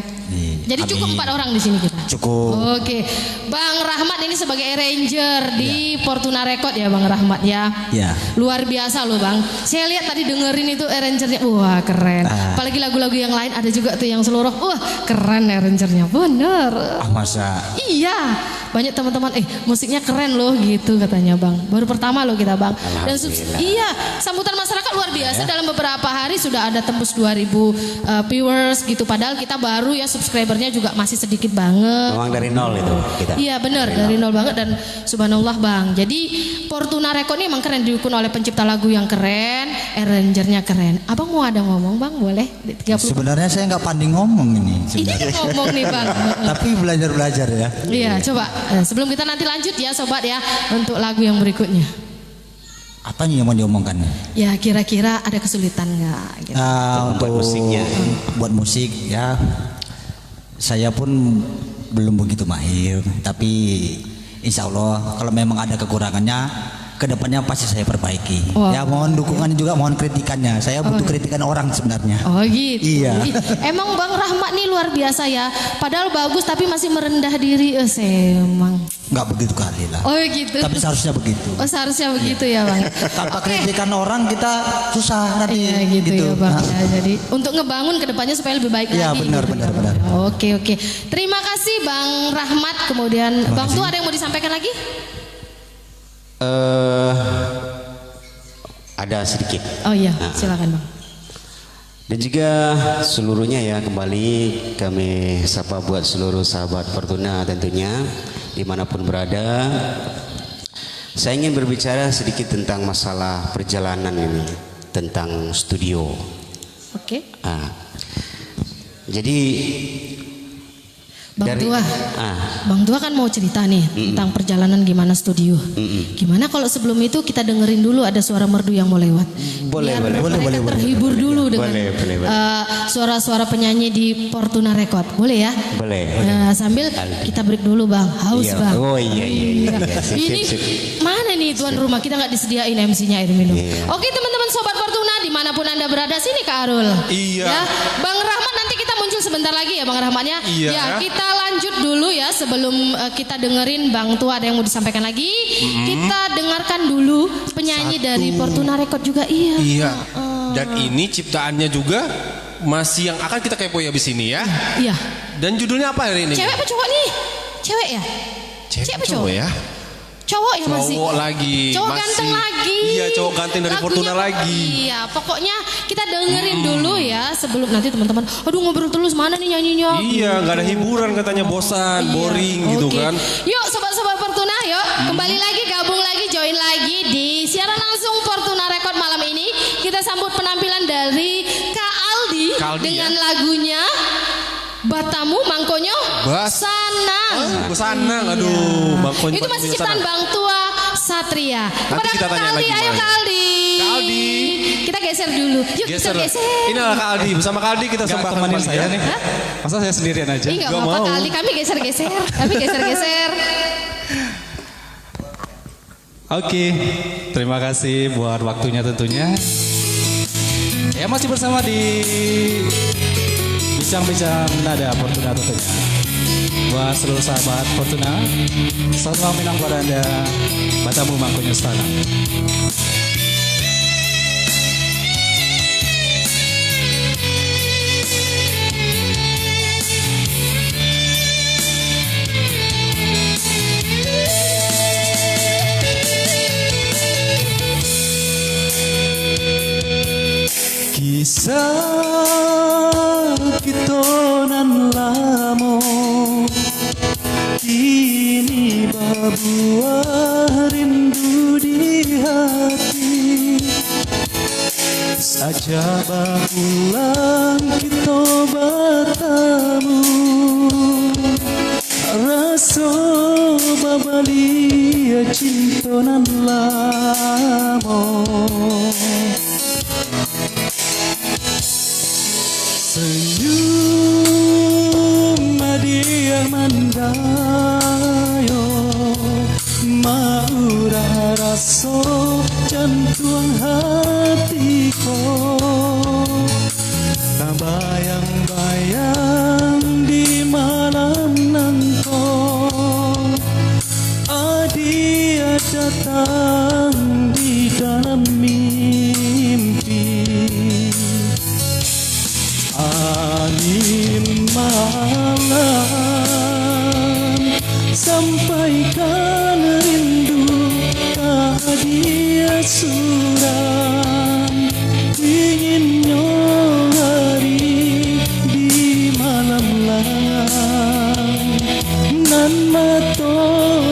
S2: Jadi cukup 4 orang di sini kita.
S6: Cukup.
S2: Oke, Bang Rahmat ini sebagai arranger di Fortuna Record ya Bang Rahmat ya.
S6: Ya.
S2: Luar biasa loh Bang. Saya lihat tadi dengerin itu arrangernya, wah keren. Apalagi lagu-lagu yang lain ada juga tuh yang seluruh, wah keren arrangernya, bener.
S6: Masa?
S2: Iya, banyak teman-teman, musiknya keren loh gitu katanya Bang. Baru pertama loh kita Bang. Dan iya, sambutan masyarakat luar biasa. Dalam beberapa hari sudah ada tembus 2000 viewers gitu. Padahal kita baru ya, subscribernya juga masih sedikit banget.
S5: Memang dari nol itu kita.
S2: Iya benar, dari nol banget. Dan subhanallah Bang. Jadi Fortuna Record ini emang keren, didukung oleh pencipta lagu yang keren, arrangernya keren. Abang mau ada ngomong Bang, boleh? 30.
S6: Sebenarnya saya nggak pandai ngomong ini.
S2: Ini ngomong nih Bang.
S6: Tapi belajar ya.
S2: Iya, coba sebelum kita nanti lanjut ya sobat ya untuk lagu yang berikutnya.
S6: Apa nih yang mau diomongkan?
S2: Ya kira-kira ada kesulitan nggak? Gitu.
S6: Untuk
S5: musiknya.
S6: Buat musik ya. Saya pun belum begitu mahir. Tapi insya Allah kalau memang ada kekurangannya, kedepannya pasti saya perbaiki.
S2: Wow.
S6: Ya mohon dukungannya juga, mohon kritikannya. Saya butuh kritikan orang sebenarnya.
S2: Oh gitu.
S6: Iya.
S2: Emang Bang Rahmat nih luar biasa ya. Padahal bagus tapi masih merendah diri. Emang.
S6: Nggak begitu kali lah.
S2: Oh gitu.
S6: Tapi seharusnya begitu.
S2: Oh seharusnya begitu ya Bang.
S6: Tanpa kritikan orang kita susah nanti.
S2: Iya gitu ya Bang. Ya, jadi untuk ngebangun kedepannya supaya lebih baik
S6: Iya,
S2: lagi.
S6: benar,
S2: gitu,
S6: benar,
S2: ya, Bang.
S6: benar.
S2: Oke. Terima kasih Bang Rahmat. Kemudian Bang Tuh ada yang mau disampaikan lagi?
S5: Ada sedikit.
S2: Oh iya, silakan Bang.
S5: Dan juga seluruhnya ya, kembali kami sapa buat seluruh sahabat Fortuna tentunya dimanapun berada. Saya ingin berbicara sedikit tentang masalah perjalanan ini, tentang studio.
S2: Oke.
S5: Jadi
S2: Bang Tua, Bang Tua kan mau cerita nih tentang perjalanan gimana studio. Gimana kalau sebelum itu kita dengerin dulu ada suara merdu yang mau lewat.
S5: Boleh,
S2: Biar
S5: boleh,
S2: mereka terhibur dulu dengan
S5: boleh.
S2: suara-suara penyanyi di Fortuna Record. Boleh ya?
S5: Boleh.
S2: Sambil kita break dulu Bang, haus
S5: Iya.
S2: Bang.
S5: Oh iya. Sip,
S2: Ini
S5: sip.
S2: mana nih tuan rumah, kita nggak disediain MC-nya air minum.
S5: Iya.
S2: Oke teman-teman sobat Fortuna dimanapun anda berada, sini Kak Arul.
S1: Iya.
S2: Ya, Bang Rahmat nanti kita muncul sebentar lagi ya Bang Rahmatnya.
S1: Iya.
S2: Ya kita lanjut dulu ya sebelum kita dengerin Bang Tua ada yang mau disampaikan lagi. Kita dengarkan dulu penyanyi dari Fortuna Record juga.
S1: Iya. Dan ini ciptaannya juga masih yang akan kita kepoin habis ini ya.
S2: Iya.
S1: Dan judulnya apa hari ini?
S2: Cewek apa cowok nih? Cewek ya?
S1: Cewek
S2: apa
S1: cowok ya?
S2: Cowok ya masih.
S1: Cowok lagi.
S2: Cowok
S1: masih.
S2: ganteng lagi.
S1: Iya, cowok ganteng dari
S2: Lagunya
S1: Fortuna lagi.
S2: Iya, pokoknya kita dengerin dulu ya sebelum nanti teman-teman. Aduh ngobrol terus mana nih nyanyinya?
S1: Iya, nggak ada hiburan katanya, bosan,
S2: Iya,
S1: boring gitu
S2: oke.
S1: kan.
S2: Yuk sobat-sobat Fortuna, yuk kembali lagi, gabung lagi, join lagi di siaran langsung Fortuna Record malam ini. Kita sambut penampilan dari Kak Aldi dengan lagunya Batamu Mangkonyo Sanang.
S1: Sanang, aduh, Mangkonyo
S2: Itu masih
S1: Sanang.
S2: ciptaan Bang Tua Satria.
S1: Nanti kita
S2: Kak
S1: tanya
S2: Aldi,
S1: lagi
S2: ayo
S1: gimana.
S2: Kak Aldi.
S1: Kak Aldi.
S2: Kita geser dulu. Yuk
S1: Geser.
S2: geser.
S1: Ini adalah Kak Aldi. Bersama Kak Aldi kita
S3: Gak
S1: sembahkan
S3: temanin
S1: kembali
S3: saya
S1: ya.
S3: nih. Masa saya sendirian aja?
S2: Ih, nggak
S1: Gak
S2: apa-apa
S1: mau.
S2: Kak Aldi, kami geser-geser. Kami geser-geser.
S3: Oke, terima kasih buat waktunya tentunya. Ya masih bersama di Bincang-Bincang Nada Fortuna tentunya. Buat seluruh sahabat Fortuna, selamat malam Minang buat Anda, Batamu Mangkonyo Sanang.
S4: Kisah kita nan lamo kini buah rindu di hati. Saja bahulang kita bertemu, rasa babali cinta nan lama. Senyum dia mandayo, maura rasa jantung hatiku. Tak bayang-bayang di malam nanti, dia datang di dalam mimpi. Angin malam sampaikan rindu ke dia suram. Inginnya hari di malam lang nan mato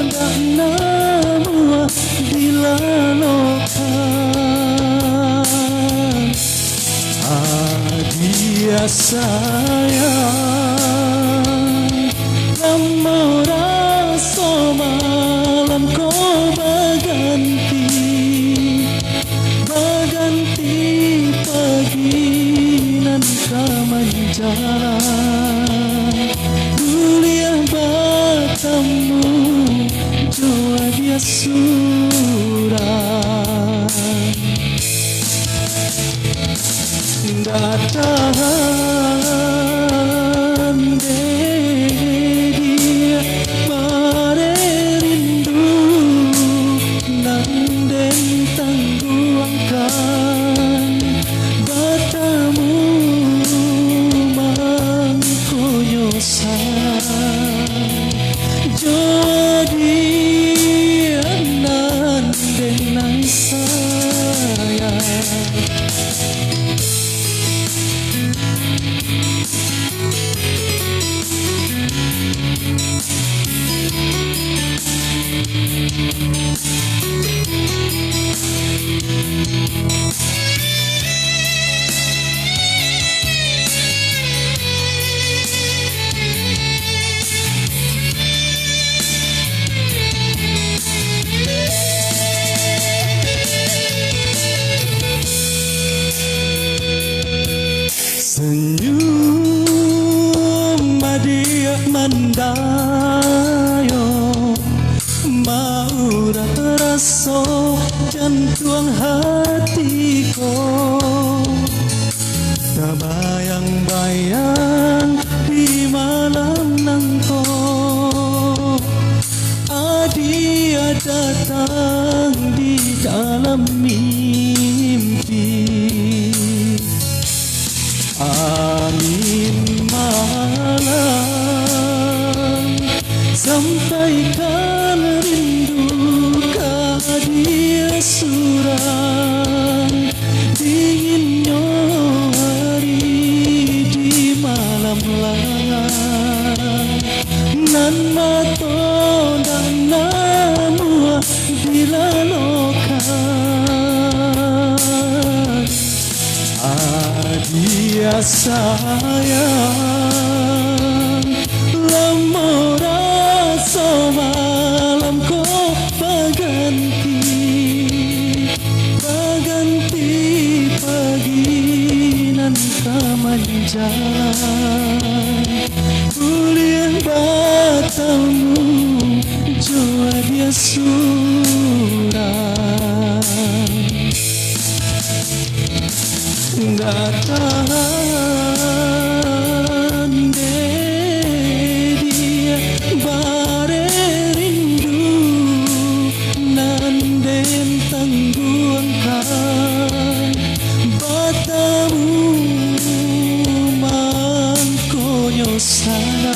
S4: dak namu dilalokan. Dia sayang, kamu rasa malam kau baganti pagi nan kemanjang. Kuliah batamu jua dia surang. Datang dia bare rindu nan den tangguangkan. Batamu mangkonyosan jadi nan den nang sayang. Senyum dia mandayo, mau rasa jantung hatiku. Tak bayang-bayang di malam nanti, dia datang di dalam mimpi. Angin malam sampaikan rindu ke dia suram. Dinginnya hari di malam lang nan mato dan namu dilalokan. Dia sayang, lama rasa malam kau baganti pagi nan kemanjang. Kuliah batamu jua dia surang. Datang dia bare rindu nan den tangguangkan. Batamu mangkonyosan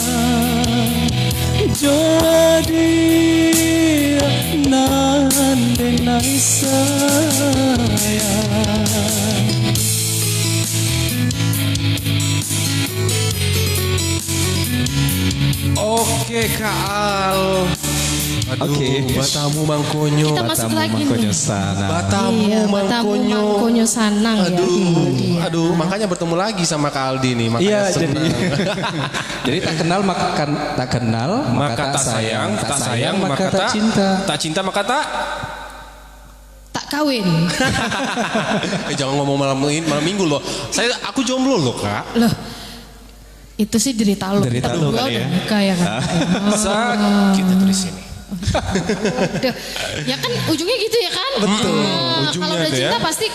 S4: jadi nan den nang sayang.
S1: Oke Kak Al, Aduh, Batamu Mangkonyo.
S2: Kita masuk lagi nih.
S1: Batamu
S2: Iya, Batamu
S1: Mangkonyo.
S2: Mangkonyo Sanang ya.
S1: Aduh, makanya bertemu lagi sama Kak Aldi nih, makanya
S3: Iya,
S1: senang.
S3: Jadi tak kenal maka tak sayang, tak sayang maka tak cinta.
S1: Tak cinta maka tak.
S2: Tak kawin.
S1: Jangan ngomong malam minggu loh. Aku jomblo loh, Kak.
S2: Loh. Itu sih derita lu.
S3: Derita
S2: Kita
S3: lu
S2: berdua
S3: kali
S2: udah
S3: ya.
S2: nikah ya kan.
S1: Sakit itu di sini.
S2: Udah. Ya kan ujungnya gitu ya kan?
S1: Betul.
S2: Kalau
S1: Ujungnya
S2: udah
S1: tuh ya.
S2: cinta pasti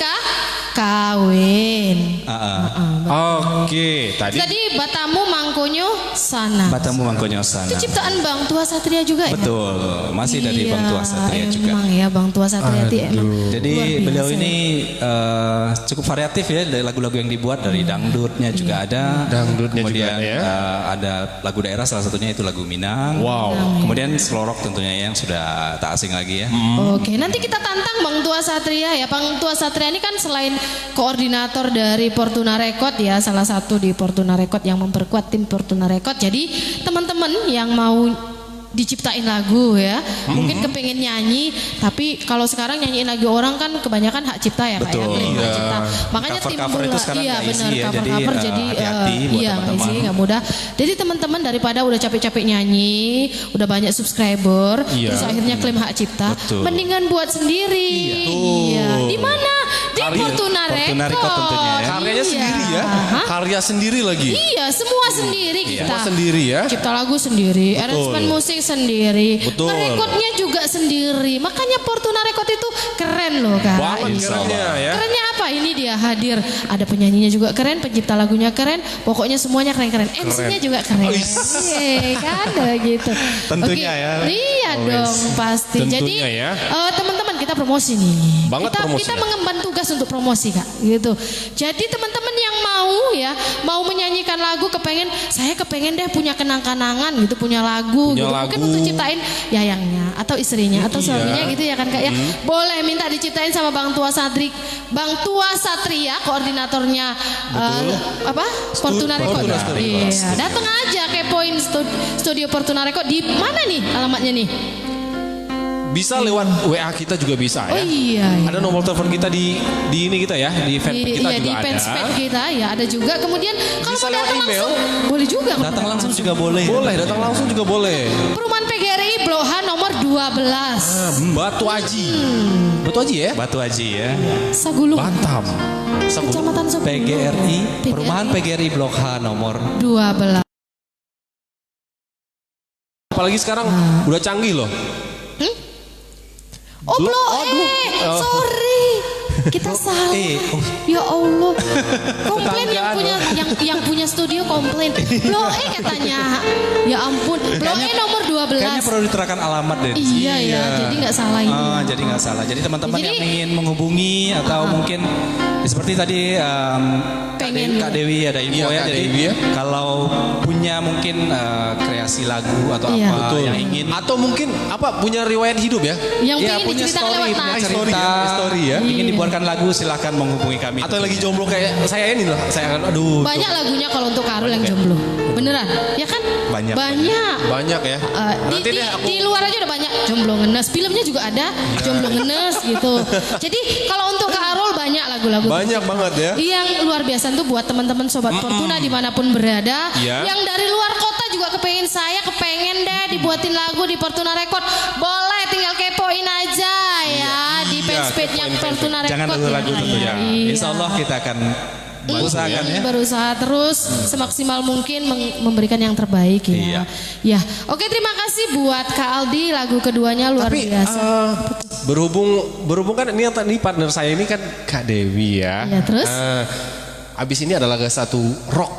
S2: kawin.
S1: Oke, tadi
S2: Batamu Mangkonyo Sanang.
S3: Batamu Mangkonyo Sanang.
S2: Itu ciptaan Bang Tua Satria juga ya?
S3: Betul, masih dari Bang Tua Satria juga.
S2: Emang ya Bang Tua Satria itu emang
S3: Jadi
S2: luar biasa
S3: beliau
S2: ya.
S3: ini cukup variatif ya, dari lagu-lagu yang dibuat, dari dangdutnya juga ada.
S1: Dangdutnya
S3: kemudian
S1: juga ada ya.
S3: ada lagu daerah, salah satunya itu lagu Minang.
S1: wow.
S3: Kemudian selorok tentunya yang sudah tak asing lagi ya.
S2: Oke, nanti kita tantang Bang Tua Satria ya. Bang Tua Satria ini kan selain koordinator dari Fortuna Record ya, salah satu di Fortuna Record yang memperkuat tim Fortuna Record. Jadi teman-teman yang mau diciptain lagu ya, mungkin kepengen nyanyi, tapi kalau sekarang nyanyiin lagu orang kan kebanyakan hak cipta ya Pak ya,
S3: Betul.
S2: klaim hak
S1: Iya.
S2: cipta. Makanya
S3: Cover-cover itu sekarang
S2: iya
S3: nggak
S2: benar
S3: easy ya,
S2: cover
S3: jadi,
S2: jadi
S3: hati-hati buat
S2: iya
S3: teman-teman.
S2: nggak easy, nggak mudah. Jadi teman-teman daripada udah capek-capek nyanyi, udah banyak subscriber,
S1: Iya.
S2: terus akhirnya klaim hak cipta,
S3: Betul.
S2: mendingan buat sendiri. Iya. Di mana? Di Fortuna
S3: Fortuna Record tentunya ya.
S1: Karyanya sendiri ya.
S2: Hah?
S1: Karya sendiri lagi.
S2: Iya, semua sendiri kita.
S1: Semua sendiri ya.
S2: Cipta lagu sendiri, aransemen musik sendiri,
S1: Betul.
S2: ngerekodnya juga sendiri. Makanya Fortuna Record itu keren loh kan.
S1: Banget kerennya ya.
S2: Kerennya apa? Ini dia hadir. Ada penyanyinya juga keren, pencipta lagunya keren. Pokoknya semuanya keren-keren. MC-nya juga keren. Kan gitu.
S3: Tentunya
S2: Oke,
S3: ya.
S2: Iya dong pasti.
S1: Tentunya
S2: Jadi
S1: ya.
S2: teman-teman kita promosi nih.
S1: Banget
S2: kita
S1: promosi.
S2: mengemban tugas untuk promosi Kak. Gitu. Jadi teman-teman yang mau menyanyikan lagu, saya kepengen deh punya kenang-kenangan gitu, punya lagu
S1: Punya
S2: gitu.
S1: lagu.
S2: Mungkin untuk ciptain yayangnya atau istrinya atau
S1: Iya.
S2: suaminya gitu ya kan Kak ya. Boleh minta diciptain sama Bang Tua Satria, koordinatornya Fortuna Record.
S1: Fortuna Record.
S2: Iya, datang aja kepoin studio Fortuna Record. Di mana nih alamatnya nih?
S1: Bisa lewat WA kita juga bisa
S2: Oh
S1: ya.
S2: iya.
S1: Ada nomor telepon kita di ini kita ya, di fanpage kita
S2: Iya,
S1: juga
S2: di
S1: ada.
S2: fanspage kita ya ada juga. Kemudian kalau
S1: Bisa
S2: mau
S1: lewat
S2: datang
S1: email.
S2: langsung boleh juga.
S3: Datang langsung juga boleh.
S1: Boleh, datang langsung juga boleh.
S2: Perumahan PGRI Blok H nomor 12.
S1: Batu Aji. Batu Aji ya?
S3: Batu Aji ya.
S2: Sagulung.
S1: Bantam.
S2: Kecamatan Sagulung.
S3: PGRI, Perumahan PGRI Blok H nomor
S2: 12.
S1: Apalagi sekarang udah canggih loh.
S2: Oh, Blok E. Sorry. Kita salah. Ya Allah. Komplain yang punya studio komplain. Blok E katanya. Ya ampun. Blok E nomor 12.
S3: Kayaknya perlu diterangkan alamat deh.
S2: Iya ya, jadi nggak salah ini.
S3: Jadi nggak salah. Jadi teman-teman
S2: Jadi-
S3: yang ingin menghubungi atau mungkin seperti tadi
S2: Pengen-
S3: Kak Dewi ada info
S1: Iya,
S3: ya.
S1: Kak
S3: Jadi
S1: Dewi ya.
S3: kalau punya mungkin kreasi lagu atau
S2: Iya.
S3: apa
S1: Betul.
S3: yang ingin
S1: Atau mungkin punya riwayat hidup ya?
S2: Yang
S3: ya,
S2: pengen
S3: punya
S2: diceritakan
S3: story,
S2: lewat
S3: punya
S2: nada.
S3: cerita,
S1: Story ya.
S3: ingin dibuatkan lagu silahkan menghubungi kami.
S1: Atau yang lagi jomblo kayak saya ini loh. Saya aduh.
S2: Banyak lagunya kalau untuk Karul yang jomblo. Beneran? Ya kan?
S3: Banyak.
S1: Banyak ya. Nanti deh aku
S2: Di luar aja udah banyak jomblo ngenes. Filmnya juga ada jomblo ngenes gitu. Jadi kalau untuk Kak Arul banyak lagu-lagu.
S1: banyak banget ya.
S2: Yang luar biasa tuh buat teman-teman sobat Fortuna dimanapun berada.
S1: Iya.
S2: Yang dari luar kota juga kepengen deh dibuatin lagu di Fortuna Record. Boleh tinggal kepoin aja ya di fanspage-nya
S1: kepoin
S2: Fortuna Record.
S3: Jangan lagu-lagu
S2: ya.
S3: tentunya.
S2: Iya.
S3: Insya Allah kita akan berusahakan ya.
S2: Berusaha terus semaksimal mungkin memberikan yang terbaik ya.
S3: Iya.
S2: Ya, oke terima kasih buat Kak Aldi lagu keduanya luar
S1: Tapi
S2: biasa.
S1: berhubung kan ini partner saya ini kan Kak Dewi ya.
S2: Iya, terus?
S1: Abis ini adalah satu rock.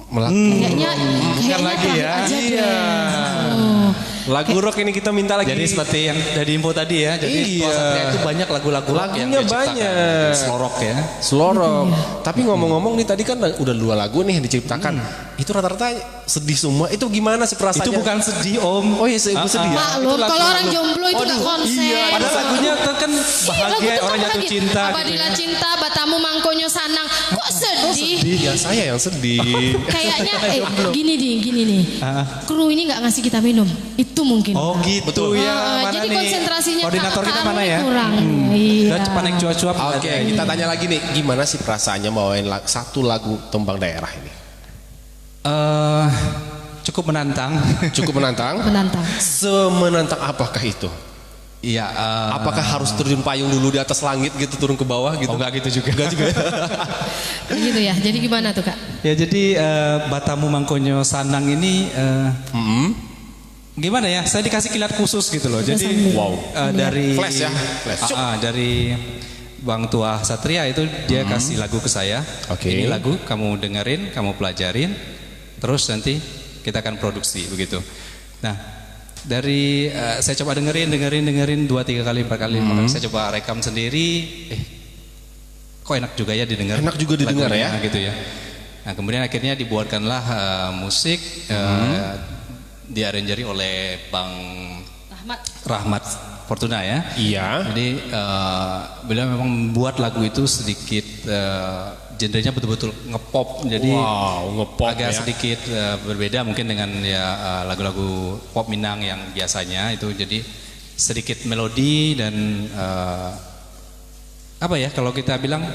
S2: Kayaknya
S3: lagi
S2: terakhir
S3: ya.
S2: aja
S1: Iya.
S2: deh. Oh.
S1: Lagu rock ini kita minta lagi.
S3: Jadi seperti yang dari info tadi ya. Jadi
S1: Iya.
S3: Tua Satria itu banyak lagu-lagu rock yang
S1: Lagunya
S3: dia ciptakan.
S1: banyak.
S3: Slow rock ya.
S1: Slow rock. Tapi ngomong-ngomong nih tadi kan udah 2 lagu nih yang diciptakan. itu rata-rata sedih semua. Itu gimana sih perasaannya?
S3: Itu bukan sedih Om.
S1: Oh iya, sedih ya.
S2: Maklum kalau orang jomblo itu nggak konsen.
S3: Iya, ada lagunya kan bahagia, orang jatuh cinta.
S2: Abadilah cinta, batamu mangkonyo sanang. Kok sedih?
S1: Ya saya yang sedih.
S2: Kayaknya gini nih. Kru ini nggak ngasih kita minum. Itu mungkin.
S3: Oh gitu ya. Mana
S2: jadi
S3: nih?
S2: konsentrasinya
S3: Koordinator kita mana ya?
S2: kurang. Iya.
S3: Dan cepat naik cuap-cuap.
S1: Oke, kita tanya lagi nih, gimana sih perasaannya bawain satu lagu tembang daerah ini?
S3: Cukup menantang.
S1: Cukup menantang.
S2: Menantang.
S1: Semenantang apakah itu?
S3: Iya.
S1: Apakah harus terjun payung dulu di atas langit gitu, turun ke bawah gitu?
S3: Oh enggak gitu juga.
S1: Enggak juga.
S2: Gitu ya. Jadi gimana tuh Kak?
S3: Ya jadi Batamu Mangkonyo Sanang ini gimana ya? Saya dikasih kilat khusus gitu loh. Jadi dari
S1: Flash ya, flash.
S3: Dari Bang Tua Satria itu dia kasih lagu ke saya.
S1: Oke.
S3: Ini lagu kamu dengerin, kamu pelajarin, terus nanti kita akan produksi begitu. Nah, dari saya coba dengerin 2, 3 kali, 4 kali, saya coba rekam sendiri. Kok enak juga ya didengar.
S1: Enak juga didengar
S3: lagunya,
S1: ya.
S3: gitu ya. Nah, kemudian akhirnya dibuatkanlah musik diaranjeri oleh Bang Rahmat Fortuna ya.
S1: Iya.
S3: Jadi beliau memang membuat lagu itu sedikit genrenya betul-betul ngepop. Jadi
S1: ngepop
S3: agak
S1: ya.
S3: sedikit berbeda mungkin dengan ya lagu-lagu pop Minang yang biasanya itu. Jadi sedikit melodi dan apa ya kalau kita bilang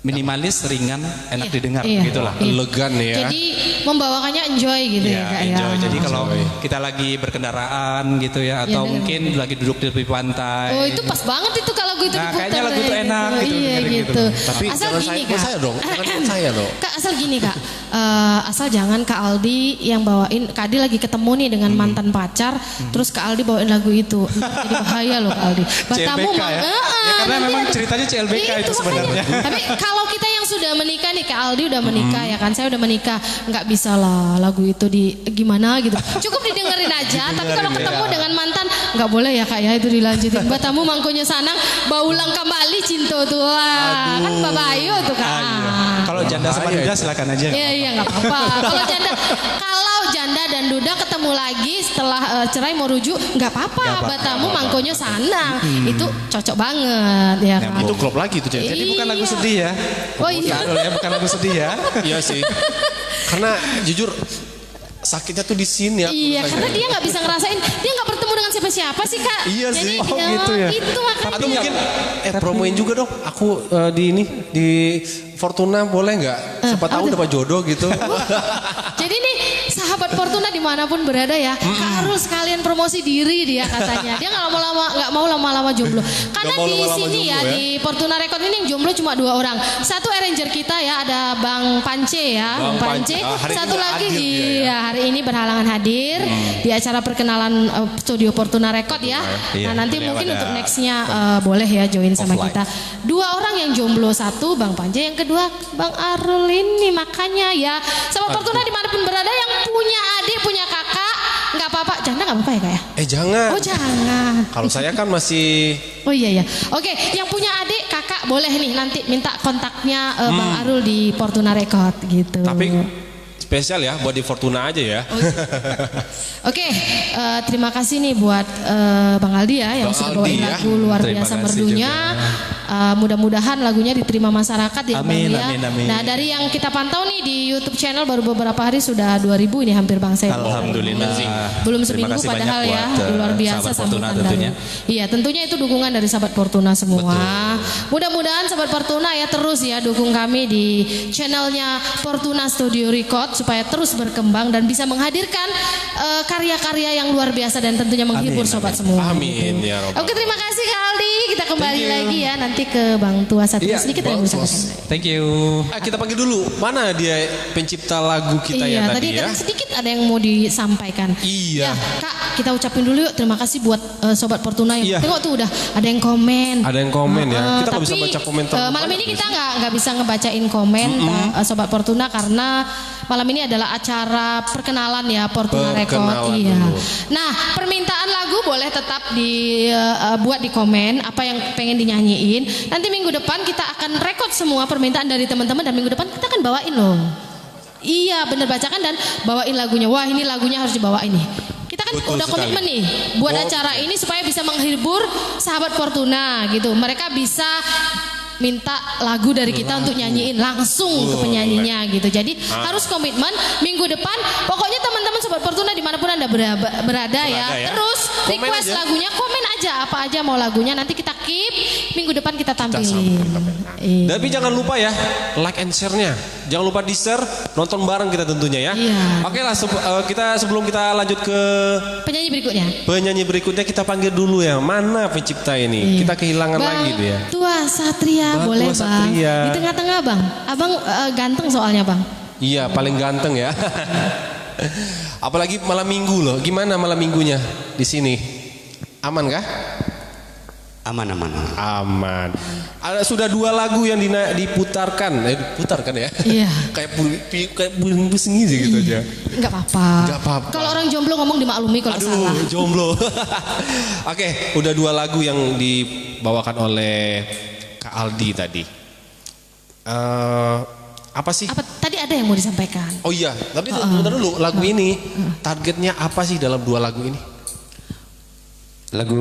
S3: minimalis, ringan, enak didengar, gitulah.
S1: Elegan ya.
S2: Jadi membawakannya enjoy gitu ya Kak
S3: enjoy.
S2: ya.
S3: Jadi kalau kita lagi berkendaraan gitu ya, atau mungkin lagi duduk di tepi pantai.
S2: Oh itu pas banget itu kalau lagu itu
S3: Nah,
S2: diputar.
S3: kayaknya lagu itu enak gitu,
S2: Iya
S3: dengerin
S2: gitu.
S3: gitu.
S1: Tapi
S2: asal
S1: jangan
S2: gini Kak.
S1: saya dong, jangan saya dong.
S2: Kak asal gini Kak. Asal jangan Kak Aldi yang bawain. Kak Aldi lagi ketemu nih dengan mantan pacar, terus Kak Aldi bawain lagu itu. Jadi bahaya loh Kak Aldi. Batamu
S3: CLBK ya? Ya karena memang ceritanya CLBK itu sebenarnya.
S2: Tapi kalau kita yang sudah menikah nih, Kak Aldi udah menikah ya kan, saya udah menikah, nggak bisa lah lagu itu di gimana gitu. Cukup didengerin aja. Tapi kalau ketemu dengan mantan nggak boleh ya Kak ya itu dilanjutin. Batamu mangkonya sanang, baulang kembali cinta tua. Kan Babayu tuh Kak.
S3: Kalau janda sama duda silakan aja.
S2: Iya nggak apa-apa. Kalau janda dan duda ketemu lagi setelah cerai mau rujuk nggak apa-apa. Batamu mangkonya sanang itu cocok banget ya kan.
S1: Itu klop lagi tuh Cek.
S3: Jadi bukan lagu sedih ya.
S2: Oh iya.
S3: Ya, bukan lagu sedih ya.
S1: Iya sih. Karena jujur sakitnya tuh di sini ya.
S2: Iya, karena dia nggak bisa ngerasain, dia nggak bertemu dengan siapa-siapa sih Kak.
S1: Iya
S2: Jadi,
S1: sih.
S3: Oh, gitu ya.
S2: Itu makanya.
S1: Atau mungkin promoin juga dong. Aku di Fortuna boleh nggak? Siapa tahu dapat jodoh gitu.
S2: Jadi nih sahabat Fortuna dimanapun berada ya, harus sekalian promosi diri dia katanya. Dia nggak mau lama-lama jomblo. Karena
S1: Nggak mau
S2: di
S1: lama-lama
S2: sini
S1: jomblo
S2: ya,
S1: ya.
S2: di Fortuna Record ini yang jomblo cuma 2 orang. Satu arranger kita ya, ada Bang Pance ya,
S1: Bang Pance. Hari
S2: Satu
S1: ini
S2: lagi
S1: hadir
S2: di
S1: dia ya.
S2: hari ini berhalangan hadir di acara perkenalan studio Fortuna Record ya.
S3: Iya.
S2: Nah nanti
S3: Beliau
S2: mungkin
S3: ada
S2: untuk nextnya boleh ya join sama
S3: offline.
S2: kita. 2 orang yang jomblo, satu Bang Pance, yang kedua Bang Arul ini. Makanya ya sama Fortuna dimanapun berada yang punya adik, punya kakak, nggak apa-apa. Janda nggak apa-apa ya Kak ya?
S1: Jangan.
S2: Oh jangan.
S1: Kalau saya kan masih
S2: Oh iya ya. Oke, yang punya adik kakak boleh nih nanti minta kontaknya Bang Arul di Fortuna Record gitu.
S1: tapi spesial ya buat di Fortuna aja ya.
S2: Oke, terima kasih nih buat Bang Aldi ya yang
S1: Bang
S2: sudah
S1: Aldi
S2: bawain
S1: ya.
S2: lagu luar
S3: Terima
S2: biasa
S3: kasih
S2: merdunya. Mudah-mudahan lagunya diterima masyarakat ya
S3: Amin,
S2: Bang ya.
S3: amin, amin.
S2: Nah dari yang kita pantau nih di YouTube channel baru beberapa hari sudah 2000 ini hampir Bang saya.
S3: Alhamdulillah.
S2: Belum
S3: Terima
S2: seminggu
S3: kasih
S2: padahal
S3: banyak
S2: ya
S3: buat,
S2: luar biasa
S3: sahabat Fortuna
S2: sambutan
S3: tentunya.
S2: dari- Iya tentunya itu dukungan dari sahabat Fortuna semua. Mudah-mudahan sahabat Fortuna ya terus ya dukung kami di channelnya Fortuna Studio Record supaya terus berkembang dan bisa menghadirkan karya-karya yang luar biasa dan tentunya menghibur sobat semua.
S1: Amin ya Rob.
S2: Oke terima kasih Kak Aldi. Kita kembali lagi ya nanti ke Bang Tua Satria
S1: Iya,
S2: sedikit
S1: Bang
S2: yang bisa
S1: Tua.
S2: katakan.
S3: Thank you.
S1: Kita panggil dulu. Mana dia pencipta lagu kita
S2: Iya,
S1: ya tadi ya?
S2: kan sedikit ada yang mau disampaikan.
S1: Iya.
S2: Ya, Kak, kita ucapin dulu yuk terima kasih buat sobat Fortuna yang
S1: Iya.
S2: tengok tuh udah ada yang komen.
S1: Ada yang komen ya. Kita nggak
S2: Tapi,
S1: bisa baca komentar.
S2: malam ini kita nggak bisa ngebacain komen sobat Fortuna karena malam ini adalah acara perkenalan ya Fortuna Record.
S1: Perkenalan
S2: Iya.
S1: dulu.
S2: Nah, permintaan lagu boleh tetap dibuat di komen apa yang pengen dinyanyiin. Nanti minggu depan kita akan record semua permintaan dari teman-teman dan minggu depan kita akan bawain loh. Iya bener bacakan dan bawain lagunya. Wah ini lagunya harus dibawa ini. Kita kan
S1: Betul
S2: udah
S1: sekali.
S2: komitmen nih buat acara ini supaya bisa menghibur sahabat Fortuna gitu. Mereka bisa minta lagu dari kita untuk nyanyiin langsung ke penyanyinya gitu. Jadi harus komitmen minggu depan. Pokoknya teman-teman sobat Fortuna dimanapun anda berada ya.
S1: ya.
S2: Terus
S1: Komen
S2: request
S1: aja.
S2: lagunya, komen aja apa aja mau lagunya. Nanti kita keep minggu depan kita tampilin. Iya.
S1: Tapi jangan lupa ya, like and share-nya. Jangan lupa di-share, nonton bareng kita tentunya ya.
S2: Iya.
S1: Oke lah, kita sebelum kita lanjut ke
S2: Penyanyi berikutnya.
S1: penyanyi berikutnya, kita panggil dulu ya. Mana pencipta ini?
S2: Iya.
S1: Kita kehilangan
S2: Bang
S1: lagi dia.
S2: Tua Satria,
S1: Bang
S2: boleh
S1: Tua
S2: bang.
S1: Satria.
S2: Di tengah-tengah bang. Abang ganteng soalnya bang.
S1: Iya, paling ganteng ya. Apalagi malam minggu loh. Gimana malam minggunya di sini? Aman kah?
S5: Aman.
S1: Aman. Sudah 2 lagu yang diputarkan, diputarkan ya.
S2: Iya.
S1: kayak burung pusing gitu aja.
S2: Enggak apa-apa.
S1: Nggak apa-apa.
S2: Kalau orang jomblo ngomong dimaklumi kalau salah.
S1: Aduh, jomblo. Oke, udah 2 lagu yang dibawakan oleh Kak Aldi tadi. Apa sih?
S2: Apa tadi ada yang mau disampaikan?
S1: Oh iya, tapi sebentar dulu lagu ini targetnya apa sih dalam 2 lagu ini?
S5: Lagu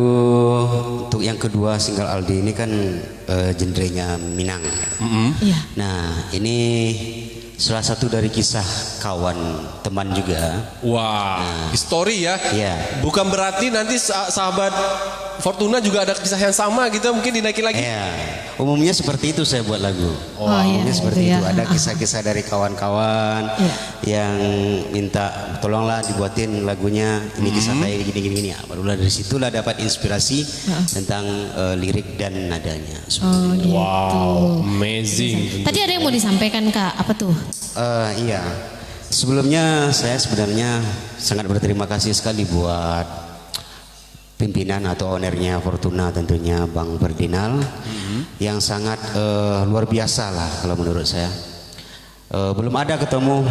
S5: untuk yang kedua single Aldi ini kan genrenya Minang.
S2: Iya.
S5: Nah ini salah satu dari kisah kawan teman juga.
S1: Wah, history ya.
S5: Iya.
S1: Bukan berarti nanti sahabat Fortuna juga ada kisah yang sama gitu, mungkin dinaikin lagi.
S5: Iya. Umumnya seperti itu saya buat lagu.
S2: Oh, iya,
S5: Umumnya seperti
S2: gitu
S5: itu.
S2: ya.
S5: Ada kisah-kisah dari kawan-kawan
S2: Iya.
S5: yang minta tolonglah dibuatin lagunya. Ini kisah saya gini. Ya, barulah dari situlah dapat inspirasi tentang lirik dan nadanya.
S2: Oh gitu.
S1: Wow, amazing.
S2: Tadi ada yang mau disampaikan Kak, apa tuh?
S5: Iya. Sebelumnya saya sebenarnya sangat berterima kasih sekali buat pimpinan atau ownernya Fortuna, tentunya Bang Ferdinand, yang sangat luar biasa lah kalau menurut saya. Belum ada ketemu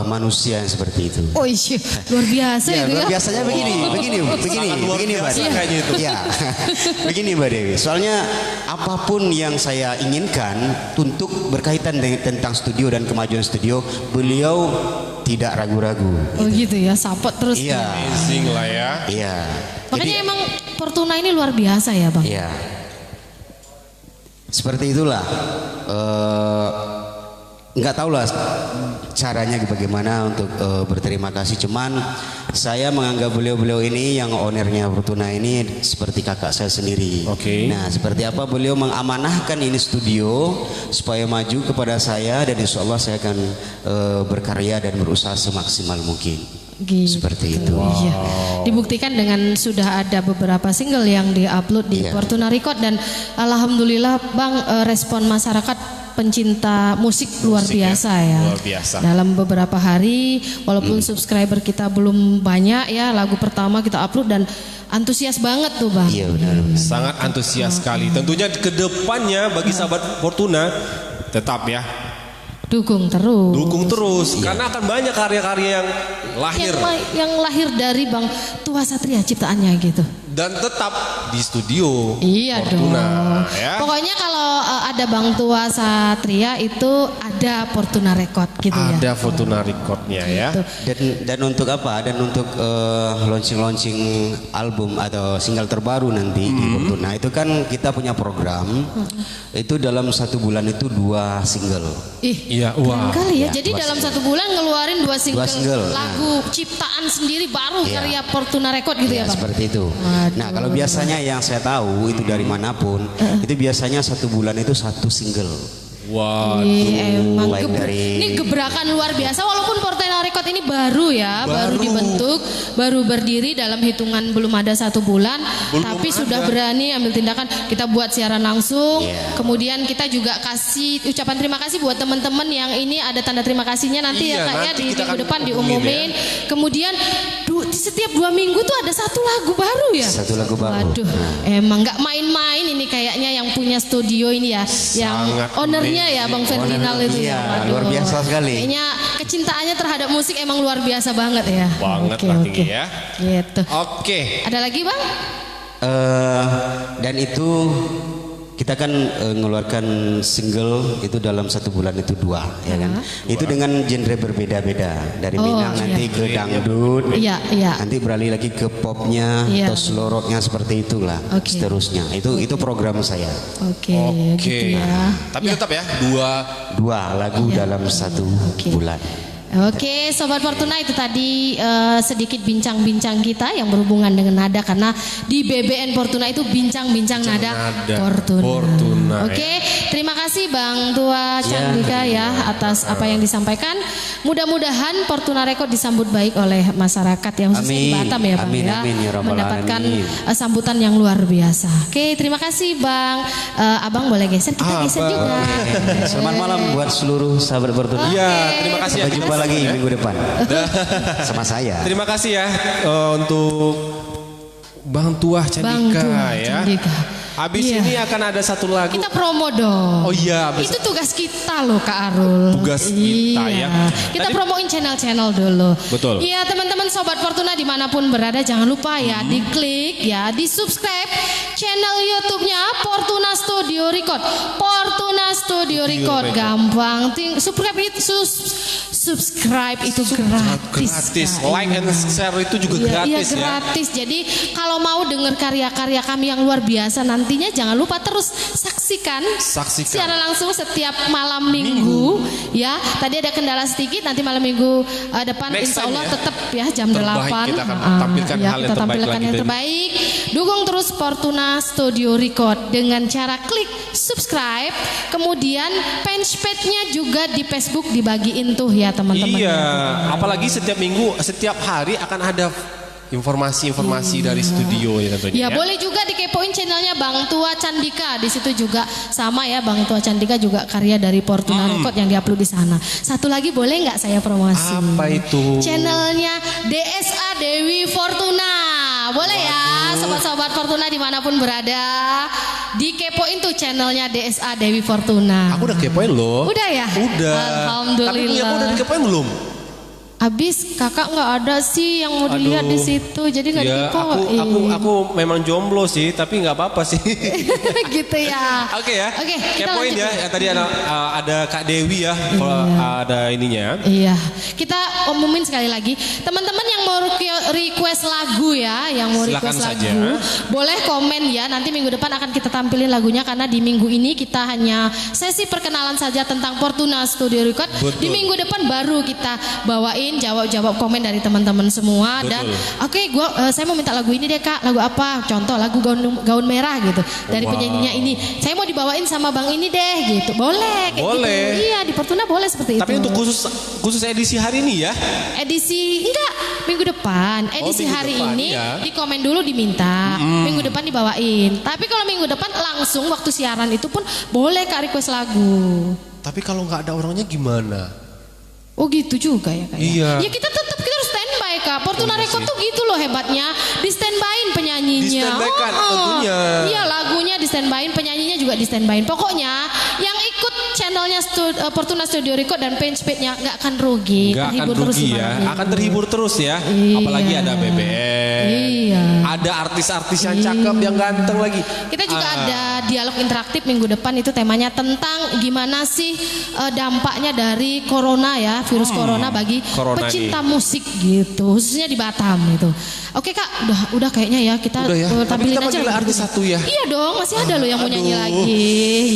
S5: manusia yang seperti itu.
S2: Oh iya, luar biasa
S5: Ya,
S2: itu
S5: luar
S2: ya.
S5: biasanya begini
S1: luar
S5: Mbak
S1: biasa
S5: Dewi.
S1: kayaknya itu.
S5: Ya, begini Mbak Dewi. Soalnya apapun yang saya inginkan untuk berkaitan dengan tentang studio dan kemajuan studio, beliau tidak ragu-ragu.
S2: Oh gitu ya, support terus.
S5: Iya,
S1: Amazing lah ya.
S5: iya.
S2: Makanya emang Fortuna ini luar biasa ya bang.
S5: Iya. Seperti itulah. Nggak tahu lah caranya bagaimana untuk berterima kasih. Cuman saya menganggap beliau-beliau ini yang ownernya Fortuna ini seperti kakak saya sendiri.
S1: Oke.
S5: Nah, seperti apa beliau mengamanahkan ini studio supaya maju kepada saya, dan insya Allah saya akan berkarya dan berusaha semaksimal mungkin.
S2: Gitu.
S5: Seperti itu.
S2: Iya. Dibuktikan dengan sudah ada beberapa single yang diupload di
S5: Iya.
S2: Fortuna Record, dan alhamdulillah bang, respon masyarakat pencinta musik luar
S1: Musik ya,
S2: biasa ya.
S1: luar biasa.
S2: Dalam beberapa hari, walaupun subscriber kita belum banyak ya, lagu pertama kita upload dan antusias banget tuh bang.
S5: Iya benar.
S1: Sangat antusias sekali. Tentunya ke depannya bagi sahabat Fortuna tetap ya
S2: Dukung terus.
S1: dukung terus, karena akan banyak karya-karya yang lahir
S2: Yang lahir dari bang Tua Satria ciptaannya gitu.
S1: dan tetap di studio
S2: Iya
S1: Fortuna
S2: dong.
S1: ya.
S2: Pokoknya kalau ada Bang Tua Satria itu ada Fortuna Record gitu ya.
S1: Ada Fortuna Recordnya ya.
S2: Gitu.
S5: Dan untuk apa? Dan untuk launching album atau single terbaru nanti di Fortuna itu kan kita punya program. Itu dalam 1 bulan itu 2 single.
S2: Ih,
S1: Iya, wah.
S2: kali ya.
S5: Ya,
S2: Jadi
S5: 2
S2: dalam
S5: single.
S2: 1 bulan ngeluarin 2 single,
S5: 2 single,
S2: lagu ciptaan sendiri baru
S5: Iya.
S2: karya Fortuna Record gitu ya,
S5: Ya,
S2: Bang.
S5: seperti itu.
S2: Waduh.
S5: Nah, kalau biasanya yang saya tahu itu dari manapun, itu biasanya 1 bulan itu 1 single.
S1: Wah.
S2: Emang
S5: baik dari-
S2: ini gebrakan luar biasa, walaupun Fortuna Record ini baru ya, baru dibentuk, baru berdiri dalam hitungan belum ada 1 bulan, tapi sudah berani ambil tindakan. Kita buat siaran langsung,
S5: Iya.
S2: kemudian kita juga kasih ucapan terima kasih buat teman-teman yang ini ada tanda terima kasihnya nanti
S1: Iya,
S2: ya Kak ya,
S1: nanti
S2: di
S1: kita
S2: minggu
S1: akan
S2: depan
S1: hubungin
S2: diumumin. Kemudian setiap 2 minggu tuh ada 1 lagu baru ya.
S5: 1 lagu baru.
S2: Waduh, emang nggak main-main ini kayaknya yang punya studio ini ya, yang
S1: Sangat
S2: ownernya ya Bang Ferdinand itu
S5: iya,
S2: ya. Waduh.
S5: luar biasa sekali.
S2: Kayaknya kecintaannya terhadap musik emang luar biasa banget ya.
S1: Banget
S2: Oke,
S1: lah
S2: oke.
S1: tinggi ya.
S2: Gitu.
S1: Oke.
S2: Ada lagi Bang?
S5: Dan itu kita kan mengeluarkan single itu dalam 1 bulan itu 2 ya kan. Itu dengan genre berbeda-beda dari Minang nanti ke dangdut, nanti beralih lagi ke popnya, atau slow rocknya seperti itulah, seterusnya. Itu program saya.
S2: Oke. Gitu ya.
S1: Tapi tetap ya
S5: 2 lagu dalam 1 bulan.
S2: Oke, Sobat Fortuna, itu tadi sedikit bincang-bincang kita yang berhubungan dengan nada, karena di BBN Fortuna itu bincang-bincang nada Fortuna. Oke, terima kasih Bang Tua Candika ya atas apa yang disampaikan. Mudah-mudahan Fortuna Record disambut baik oleh masyarakat yang khususnya di Batam ya Bang ya, mendapatkan sambutan yang luar biasa. Oke, terima kasih Bang. Abang boleh geser, kita geser juga.
S5: Selamat malam buat seluruh sahabat Fortuna.
S1: Iya, terima kasih ya.
S5: Jumpa lagi minggu depan sama saya.
S1: Terima kasih ya untuk Bang Tua Candika ya. Habis ini akan ada satu lagu.
S2: Kita promo dong.
S1: Oh iya,
S2: itu tugas kita loh Kak Arul.
S1: Tugas kita ya.
S2: Kita promoin channel-channel dulu.
S1: Betul.
S2: Iya teman-teman Sobat Fortuna dimanapun berada, jangan lupa ya diklik ya, di subscribe channel YouTube-nya Fortuna Studio Record. Fortuna Studio Record gampang. Subscribe itu gratis.
S1: Like and share itu juga gratis ya.
S2: Iya gratis. Jadi kalau mau dengar karya-karya kami yang luar biasa, nantinya jangan lupa terus saksikan secara langsung setiap malam minggu ya. Tadi ada kendala sedikit, nanti malam minggu depan insya Allah tetap ya jam 8
S1: kita akan tampilkan hal yang terbaik.
S2: Dukung terus Fortuna Studio Record dengan cara klik subscribe, kemudian page-nya juga di Facebook dibagiin tuh ya teman-teman.
S1: Iya, apalagi setiap minggu, setiap hari akan ada informasi-informasi dari studio ya tentunya.
S2: Ya, boleh juga dikepoin channelnya Bang Tua Candika. Di situ juga sama ya, Bang Tua Candika juga karya dari Fortuna Record yang diupload di sana. Satu lagi boleh nggak saya promosi?
S1: Apa itu?
S2: Channelnya DSA Dewi Fortuna. Boleh ya, sobat-sobat Fortuna dimanapun berada, dikepoin tuh channelnya DSA Dewi Fortuna.
S1: Aku udah kepoin loh.
S2: Udah ya?
S1: Udah.
S2: Alhamdulillah.
S1: Tapi punya aku udah dikepoin belum?
S2: Habis kakak nggak ada sih yang mau dilihat di situ, jadi nggak dikepoin.
S1: Aku memang jomblo sih, tapi nggak apa-apa sih.
S2: Gitu ya.
S1: Oke ya.
S2: Oke,
S1: kepoin ya. Tadi ada Kak Dewi ya, ada ininya.
S2: Iya. Kita umumin sekali lagi, teman-teman yang mau request lagu ya, yang mau request lagu, boleh komen ya. Nanti minggu depan akan kita tampilin lagunya, karena di minggu ini kita hanya sesi perkenalan saja tentang Fortuna Studio Record.
S1: Betul.
S2: Di minggu depan baru kita bawain jawab-jawab komen dari teman-teman semua. Betul. Dan saya mau minta lagu ini deh Kak, lagu apa? Contoh lagu gaun merah gitu dari penyanyinya ini. Saya mau dibawain sama Bang ini deh gitu. Boleh kayak gitu. Iya, di Fortuna boleh seperti itu.
S1: Tapi untuk khusus edisi hari ini ya?
S2: Edisi enggak, minggu depan. Edisi
S1: minggu
S2: hari
S1: depan,
S2: ini
S1: ya.
S2: di komen dulu diminta. Minggu depan dibawain. Tapi kalau minggu depan langsung waktu siaran itu pun boleh Kak request lagu.
S1: Tapi kalau nggak ada orangnya gimana?
S2: Oh gitu juga ya Kak.
S1: Iya.
S2: Ya kita tetap kita harus standby Kak. Fortuna Record tuh gitu loh hebatnya. Di standbyin penyanyinya.
S1: Di standby-kan tentunya.
S2: Iya, lagunya di standbyin, penyanyinya juga di standbyin. Pokoknya yang ikut channelnya Fortuna Studio Record dan page-nya nggak akan rugi.
S1: Nggak akan rugi ya. Akan terhibur terus ya.
S2: Iya.
S1: Apalagi ada BBN.
S2: Iya.
S1: Ada artis-artis yang cakep, yang ganteng lagi.
S2: Kita juga ada dialog interaktif minggu depan, itu temanya tentang gimana sih dampaknya dari corona ya, virus corona bagi pecinta musik gitu, khususnya di Batam itu. Oke Kak, udah kayaknya ya kita tampilin aja.
S1: Kita artis satu ya.
S2: Iya dong, masih ada loh yang mau nyanyi lagi.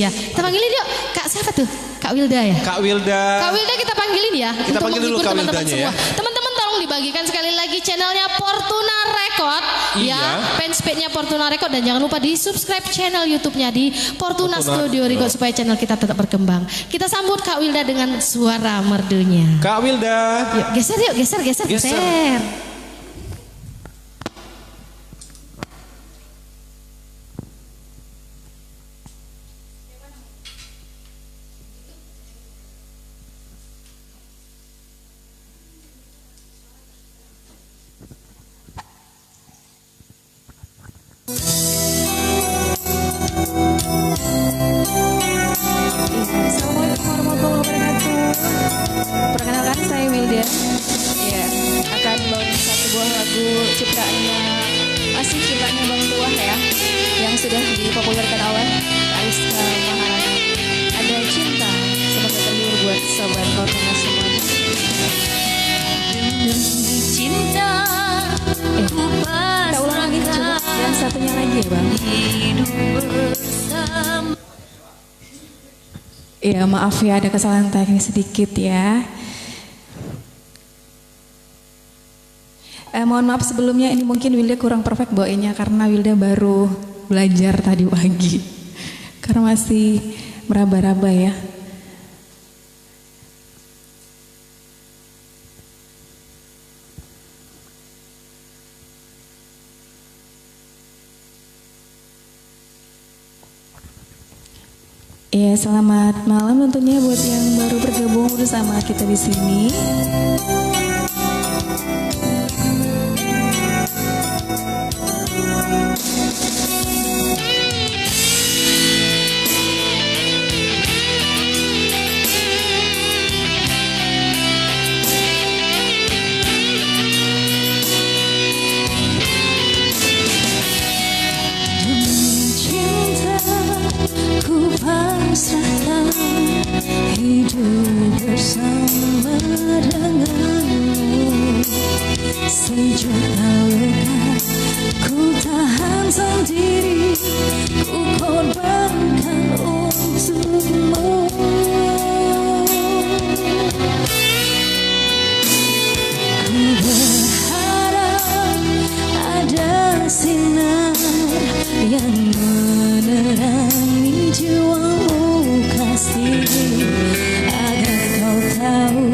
S2: Ya, kita panggilin yuk. Kak siapa tuh? Kak Wilda ya?
S1: Kak Wilda.
S2: Kak Wilda kita panggilin ya.
S1: Kita panggil dulu Kak Wildanya ya.
S2: Teman-teman tolong dibagikan sekali lagi channelnya Fortuna Record ya, page-nya Fortuna Record, dan jangan lupa di subscribe channel YouTube-nya di Fortuna Studio Record supaya channel kita tetap berkembang. Kita sambut Kak Wilda dengan suara merdunya.
S1: Kak Wilda.
S2: Yuk geser.
S7: Assalamualaikum warahmatullahi wabarakatuh. Perkenalkan saya Wilda. Ya, akan membawain satu buah lagu ciptaannya Bang Tuah ya, yang sudah dipopulerkan oleh Mariska Maharani. Ada cinta semoga terhibur buat sobat Fortuna semuanya.
S8: Demi cinta
S7: Kita ulang lagi coba yang satunya lagi ya bang.
S8: hidup bersama.
S7: Ya maaf ya ada kesalahan teknis sedikit ya. Mohon maaf sebelumnya ini mungkin Wilda kurang perfect bawainnya karena Wilda baru belajar tadi pagi. Karena masih meraba-raba ya. Ya, selamat malam tentunya buat yang baru bergabung bersama kita di sini.
S8: Pasrahkan hidup bersama denganmu. Sejuta luka ku tahan sendiri, ku korbankan untukmu. Ku berharap ada sinar yang menerangi jiwamu kasih, agar kau tahu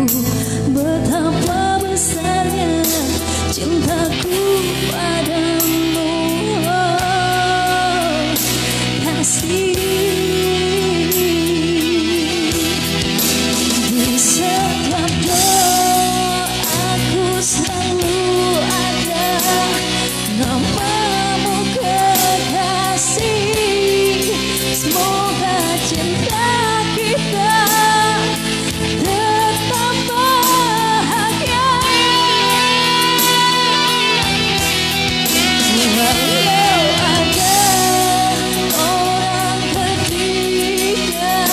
S8: betapa besarnya cintaku padamu. Kasih di setiap doaku selalu ada namamu kekasih. Semoga cinta kita tetap bahagia. Walau ada orang ketiga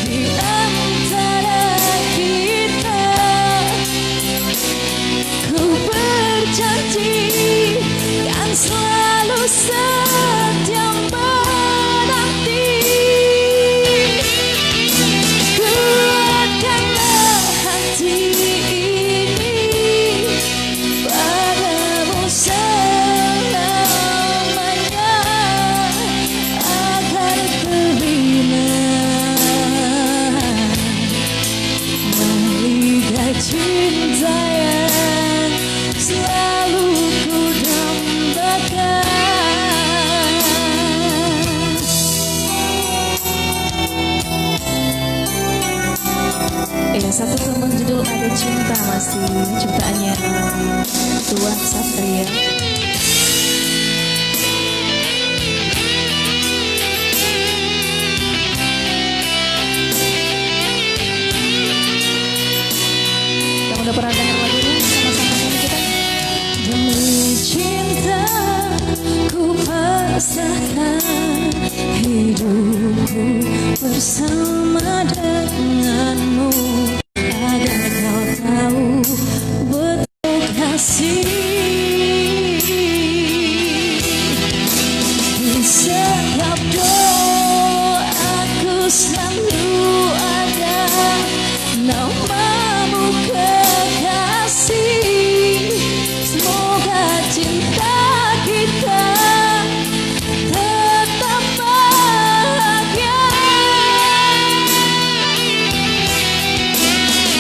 S8: di antara kita, ku berjanji kan selalu setia menanti. Kuatkanlah hati ini padamu selamanya, agar terhina melihat cinta yang selalu ku dambakan.
S7: Ya, satu teman judul Ada Cinta masih ciptaannya Tuan Satria. Kamu udah pernah dengar lagunya? Sama-sama nyanyi kita.
S8: Demi cinta ku pasrahkan hidupku bersama denganmu, agar kau tahu betul kasih. Di setiap doaku selalu ada namamu kekasih. Semoga cinta kita tetap bahagia.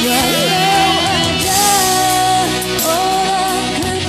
S8: Walau ada orang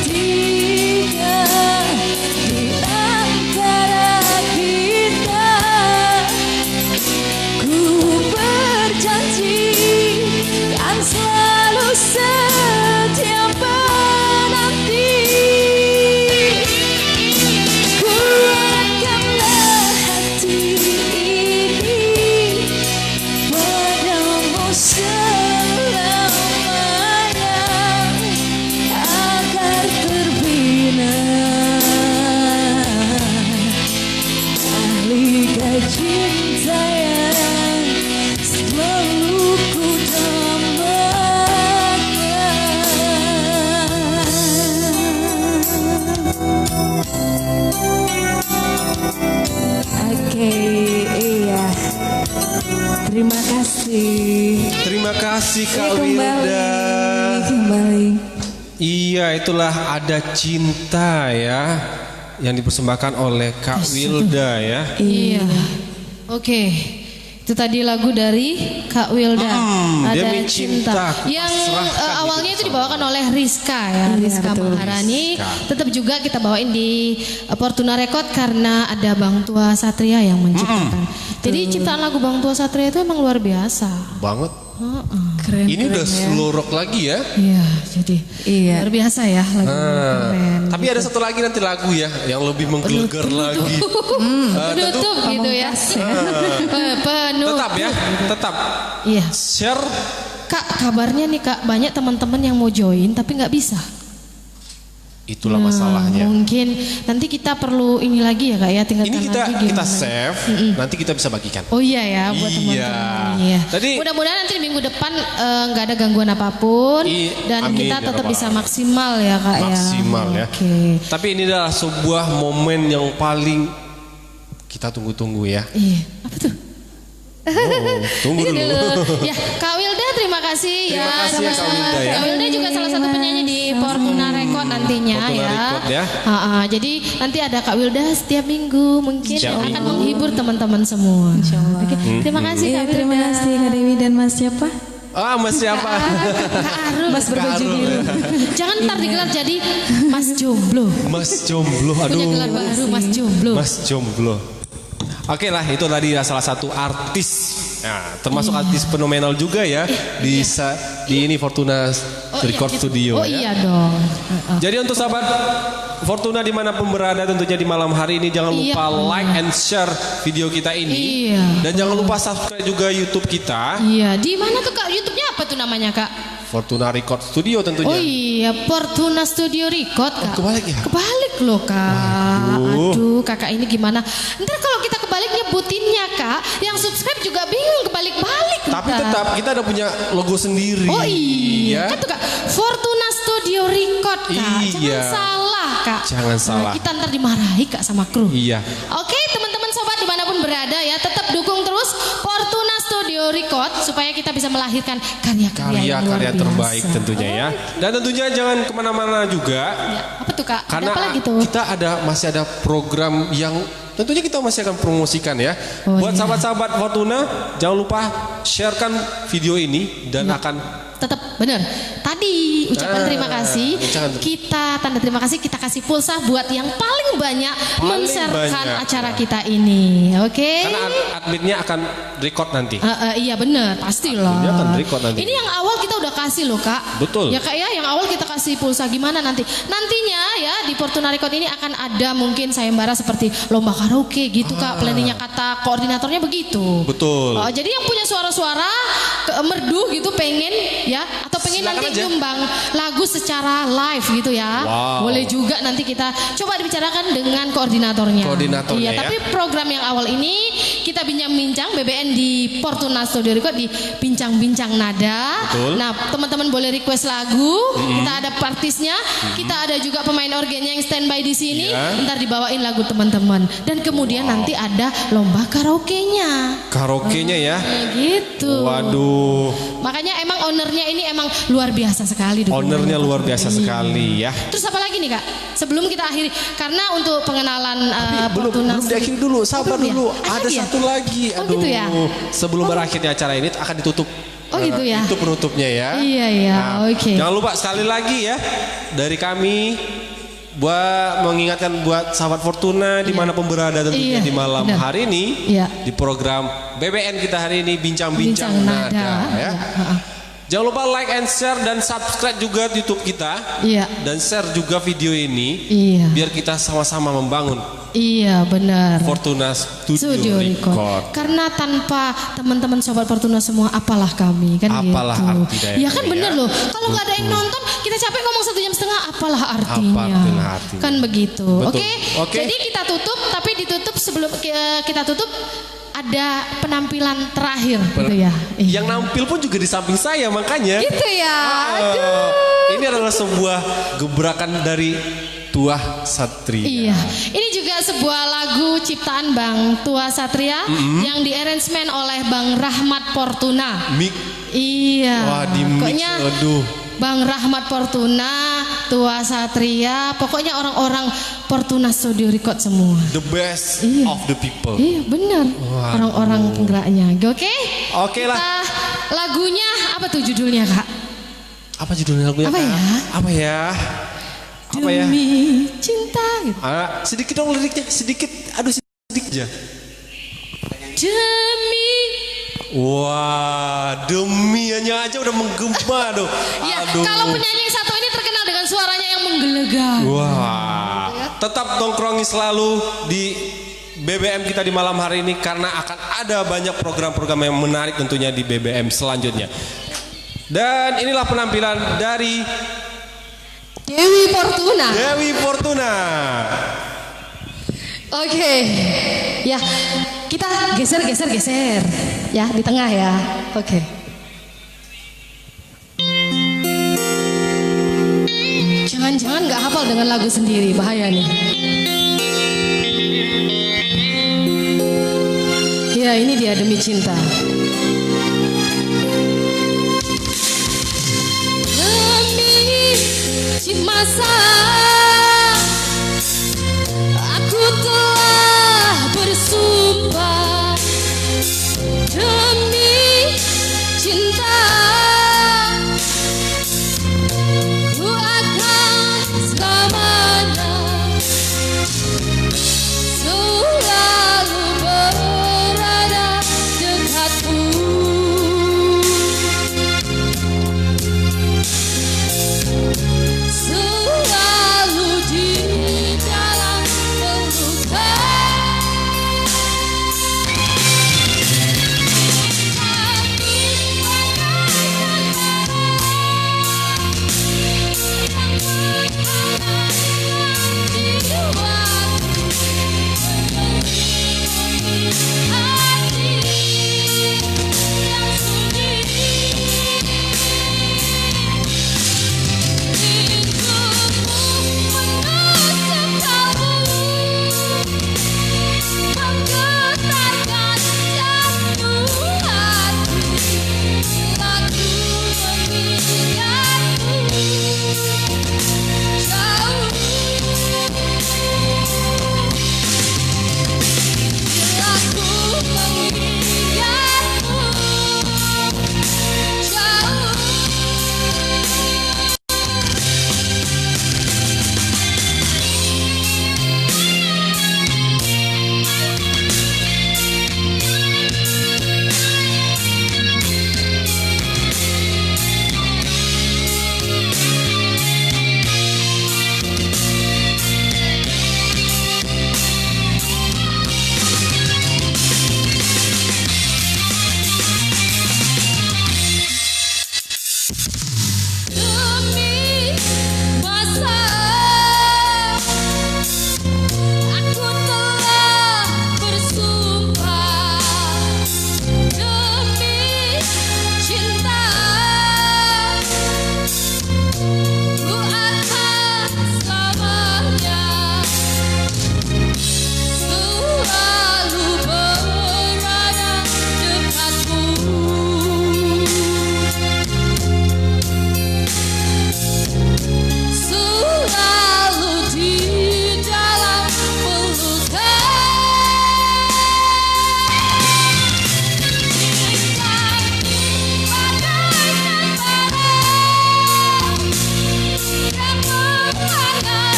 S1: kasih Kak
S7: Kembali.
S1: Wilda.
S7: Kembali.
S1: Iya, itulah Ada Cinta ya, yang dipersembahkan oleh Kak Wilda ya.
S2: Iya. Oke. Itu tadi lagu dari Kak Wilda. Ada
S1: Demi Cinta, ku
S2: Yang
S1: pasrahkan
S2: awalnya itu
S1: hidup
S2: dibawakan oleh Rizka ya,
S7: Iya,
S2: Rizka
S7: betul.
S2: Maharani. Tetap juga kita bawain di Fortuna Record karena ada Bang Tua Satria yang menciptakan. Jadi ciptaan lagu Bang Tua Satria itu emang luar biasa.
S1: Banget.
S7: Keren.
S1: Ini udah
S7: keren ya.
S1: slow rock lagi ya.
S2: Iya, jadi
S7: Iya.
S2: luar biasa ya lagu keren.
S1: Tapi ada satu lagi nanti lagu ya yang lebih menggelegar lagi.
S2: Penutup gitu ya. Penutup.
S1: Tetap ya, tetap
S2: Iya.
S1: share.
S2: Kak, kabarnya nih Kak, banyak teman-teman yang mau join tapi nggak bisa.
S1: Itulah masalahnya.
S2: Mungkin nanti kita perlu ini lagi ya Kak ya, tinggalkan
S1: Ini kita
S2: lagi
S1: kita
S2: gimana.
S1: save, nanti kita bisa bagikan.
S2: Oh iya ya, buat
S1: Iya.
S2: teman-teman. Iya.
S1: Tadi-
S2: Mudah-mudahan nanti di minggu depan nggak ada gangguan apapun dan
S1: Amin,
S2: kita
S1: ya
S2: tetap
S1: Rabbal
S2: bisa
S1: Alamin.
S2: maksimal ya Kak ya.
S1: Maksimal ya.
S2: Oke.
S1: Tapi ini adalah sebuah momen yang paling kita tunggu-tunggu ya.
S2: Iya. Apa tuh?
S1: Tunggu
S2: Ini
S1: dulu.
S2: Ya, Kak Wilda terima kasih
S1: Terima
S2: ya.
S1: kasih ya, Kak Wilda ya.
S2: Kak Wilda juga salah satu penyanyi di Fortuna Record nantinya
S1: Fortuna
S2: ya.
S1: Record ya.
S2: Jadi nanti ada Kak Wilda setiap minggu mungkin
S1: Setiap
S2: yang akan
S1: minggu.
S2: menghibur teman-teman semua. Insyaallah. Oke, terima kasih
S7: Iya,
S2: Kak Wilda.
S7: terima kasih Kak Dewi dan Mas siapa?
S1: Ah, Mas siapa?
S2: Kak Arum.
S7: Mas berbaju
S1: Arum.
S7: biru.
S2: Jangan ntar digelar jadi Mas Jomblo.
S1: Mas Jomblo.
S2: Punya
S1: Aduh.
S2: gelar baru Mas Jomblo.
S1: Mas Jomblo. Oke lah, itu tadi salah satu artis. Nah, termasuk artis fenomenal juga ya di ini Fortuna Record
S2: gitu.
S1: Studio
S2: Oh
S1: ya.
S2: iya dong.
S1: Jadi untuk sahabat Fortuna dimanapun berada tentunya di malam hari ini jangan
S2: Iya.
S1: lupa like and share video kita ini.
S2: Iya.
S1: Dan jangan lupa subscribe juga YouTube kita
S2: Iya, di mana tuh Kak? YouTube-nya apa tuh namanya Kak?
S1: Fortuna Record Studio tentunya.
S2: Oh iya, Fortuna Studio Record Kak.
S1: kebalik ya?
S2: Kebalik loh Kak.
S1: Waduh.
S2: Aduh kakak ini gimana? Ntar kalau kita kebalik nyebutinnya Kak, yang subscribe juga bingung kebalik-balik.
S1: Tapi
S2: ntar.
S1: tetap kita ada punya logo sendiri.
S2: Oh iya,
S1: Ya.
S2: kan tuh Kak, Fortuna Studio Record Kak.
S1: Iya.
S2: Jangan salah Kak.
S1: Jangan salah.
S2: Kita ntar dimarahi Kak sama kru.
S1: Iya.
S2: Oke teman-teman sobat dimanapun berada ya, tetap dukung terus Fortuna Studio Record supaya kita bisa melahirkan karya-karya yang luar
S1: Karya-karya
S2: biasa.
S1: terbaik tentunya ya. Dan tentunya jangan kemana-mana juga.
S2: Ya, apa tuh Kak?
S1: Karena
S2: Ada apa lagi tuh?
S1: kita masih ada program yang tentunya kita masih akan promosikan ya.
S2: Oh,
S1: Buat
S2: iya.
S1: sahabat-sahabat Fortuna, jangan lupa sharekan video ini dan
S2: Iya.
S1: akan
S2: Tetap benar. Tadi ucapan terima kasih.
S1: ucapan-
S2: Kita tanda terima kasih kita kasih pulsa buat yang paling banyak men-sharekan
S1: banyak.
S2: acara kita ini. Oke?
S1: karena adminnya akan record nanti.
S2: Iya benar, pastilah.
S1: Adminnya akan record nanti.
S2: Ini yang awal kita udah kasih loh Kak.
S1: Betul.
S2: Ya Kak ya, yang awal kita kasih pulsa gimana nanti? Nantinya ya di Fortuna Record ini akan ada mungkin sayembara seperti lomba karaoke gitu Kak. Planningnya kata koordinatornya begitu.
S1: Betul.
S2: Jadi yang punya suara-suara merdu gitu pengen ya atau pengen
S1: Silakan
S2: nanti
S1: aja.
S2: nyumbang lagu secara live gitu ya.
S1: Wow.
S2: Boleh juga nanti kita coba dibicarakan dengan koordinatornya.
S1: Koordinatornya
S2: Iya,
S1: ya.
S2: tapi program yang awal ini kita bincang-bincang BBN di Fortuna Studio Record di bincang-bincang nada.
S1: Betul.
S2: Nah, teman-teman boleh request lagu. Kita ada partisnya, kita ada juga pemain organnya yang standby di sini.
S1: Iya.
S2: Ntar dibawain lagu teman-teman. Dan kemudian nanti ada lomba karaoke-nya.
S1: Karaoke-nya ya.
S2: Nah, gitu.
S1: Waduh,
S2: Makanya emang ownernya ini emang luar biasa sekali.
S1: ownernya
S2: dukungannya.
S1: luar biasa sekali ya.
S2: Terus apa lagi nih Kak? Sebelum kita akhiri, karena untuk pengenalan
S1: belum
S2: Fortuna
S1: diakhiri dulu, sabar
S2: belum ya?
S1: dulu.
S2: Ada
S1: Ada
S2: lagi ya?
S1: satu lagi.
S2: Oh, gitu ya?
S1: Sebelum berakhirnya acara ini akan ditutup.
S2: Oh, gitu ya?
S1: Itu penutupnya ya.
S2: Iya, iya, oke.
S1: Jangan lupa sekali lagi ya dari kami buat mengingatkan buat sahabat Fortuna dimanapun berada tentunya
S2: Iya,
S1: di malam
S2: benar.
S1: hari ini
S2: Iya.
S1: di program BBN kita hari ini bincang-bincang
S2: Bincang
S1: nada,
S2: nada,
S1: ya.
S2: ya, ha-ha.
S1: Jangan lupa like and share dan subscribe juga YouTube kita.
S2: Iya.
S1: Dan share juga video ini
S2: Iya.
S1: biar kita sama-sama membangun
S2: Iya benar.
S1: Fortuna Studio Record.
S2: Karena tanpa teman-teman sobat Fortuna semua, apalah kami kan
S1: Apalah
S2: gitu.
S1: arti dari
S2: Ya kan
S1: kami,
S2: benar
S1: ya.
S2: loh. Kalau nggak ada yang nonton, kita capek ngomong 1,5 jam, apalah artinya.
S1: artinya artinya.
S2: Kan begitu.
S1: Betul.
S2: Oke.
S1: Oke.
S2: Jadi kita tutup, tapi ditutup sebelum kita tutup ada penampilan terakhir gitu ya.
S1: Yang nampil pun juga di samping saya makanya.
S2: Gitu ya.
S1: Ini adalah sebuah gebrakan dari Tuah Satria.
S2: Iya, ini juga sebuah lagu ciptaan Bang Tua Satria yang di-arrangement oleh Bang Rahmat Fortuna. Iya.
S1: Wah, di mix,
S2: pokoknya
S1: aduh.
S2: Bang Rahmat Fortuna, Tua Satria, pokoknya orang-orang Fortuna Studio Record semua.
S1: The best
S2: Iya.
S1: of the people.
S2: Iya benar, orang-orang penggeraknya. Oke?
S1: Oke lah.
S2: Kita lagunya apa tuh judulnya Kak?
S1: Apa judulnya lagunya?
S2: Apa
S1: Kak?
S2: ya?
S1: Apa ya? Apa ya?
S2: Demi cinta gitu.
S1: Sedikit dong liriknya, sedikit. Aduh sedikit aja.
S2: Demi.
S1: Wah, demiannya aja udah menggema tuh.
S2: Ya,
S1: Aduh.
S2: kalau penyanyi yang satu ini terkenal dengan suaranya yang menggelegar.
S1: Wah, tetap nongkrongi selalu di BBM kita di malam hari ini karena akan ada banyak program-program yang menarik tentunya di BBM selanjutnya. Dan inilah penampilan dari
S2: Dewi Fortuna.
S1: Dewi Fortuna.
S2: Oke, ya kita geser. Ya di tengah ya. Oke. Jangan-jangan nggak hafal dengan lagu sendiri, bahaya nih. Ya ini dia Demi Cinta. Demi masa aku telah bersumpah demi cinta ku akan selamanya selalu berada dekatmu. Selalu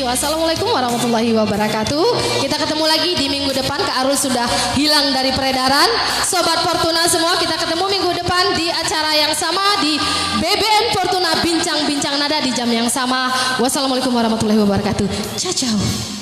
S2: Wassalamualaikum warahmatullahi wabarakatuh. Kita ketemu lagi di minggu depan. Kak Arul sudah hilang dari peredaran. Sobat Fortuna semua, kita ketemu minggu depan di acara yang sama di BBM Fortuna Bincang-Bincang Nada di jam yang sama. Wassalamualaikum warahmatullahi wabarakatuh. Ciao ciao.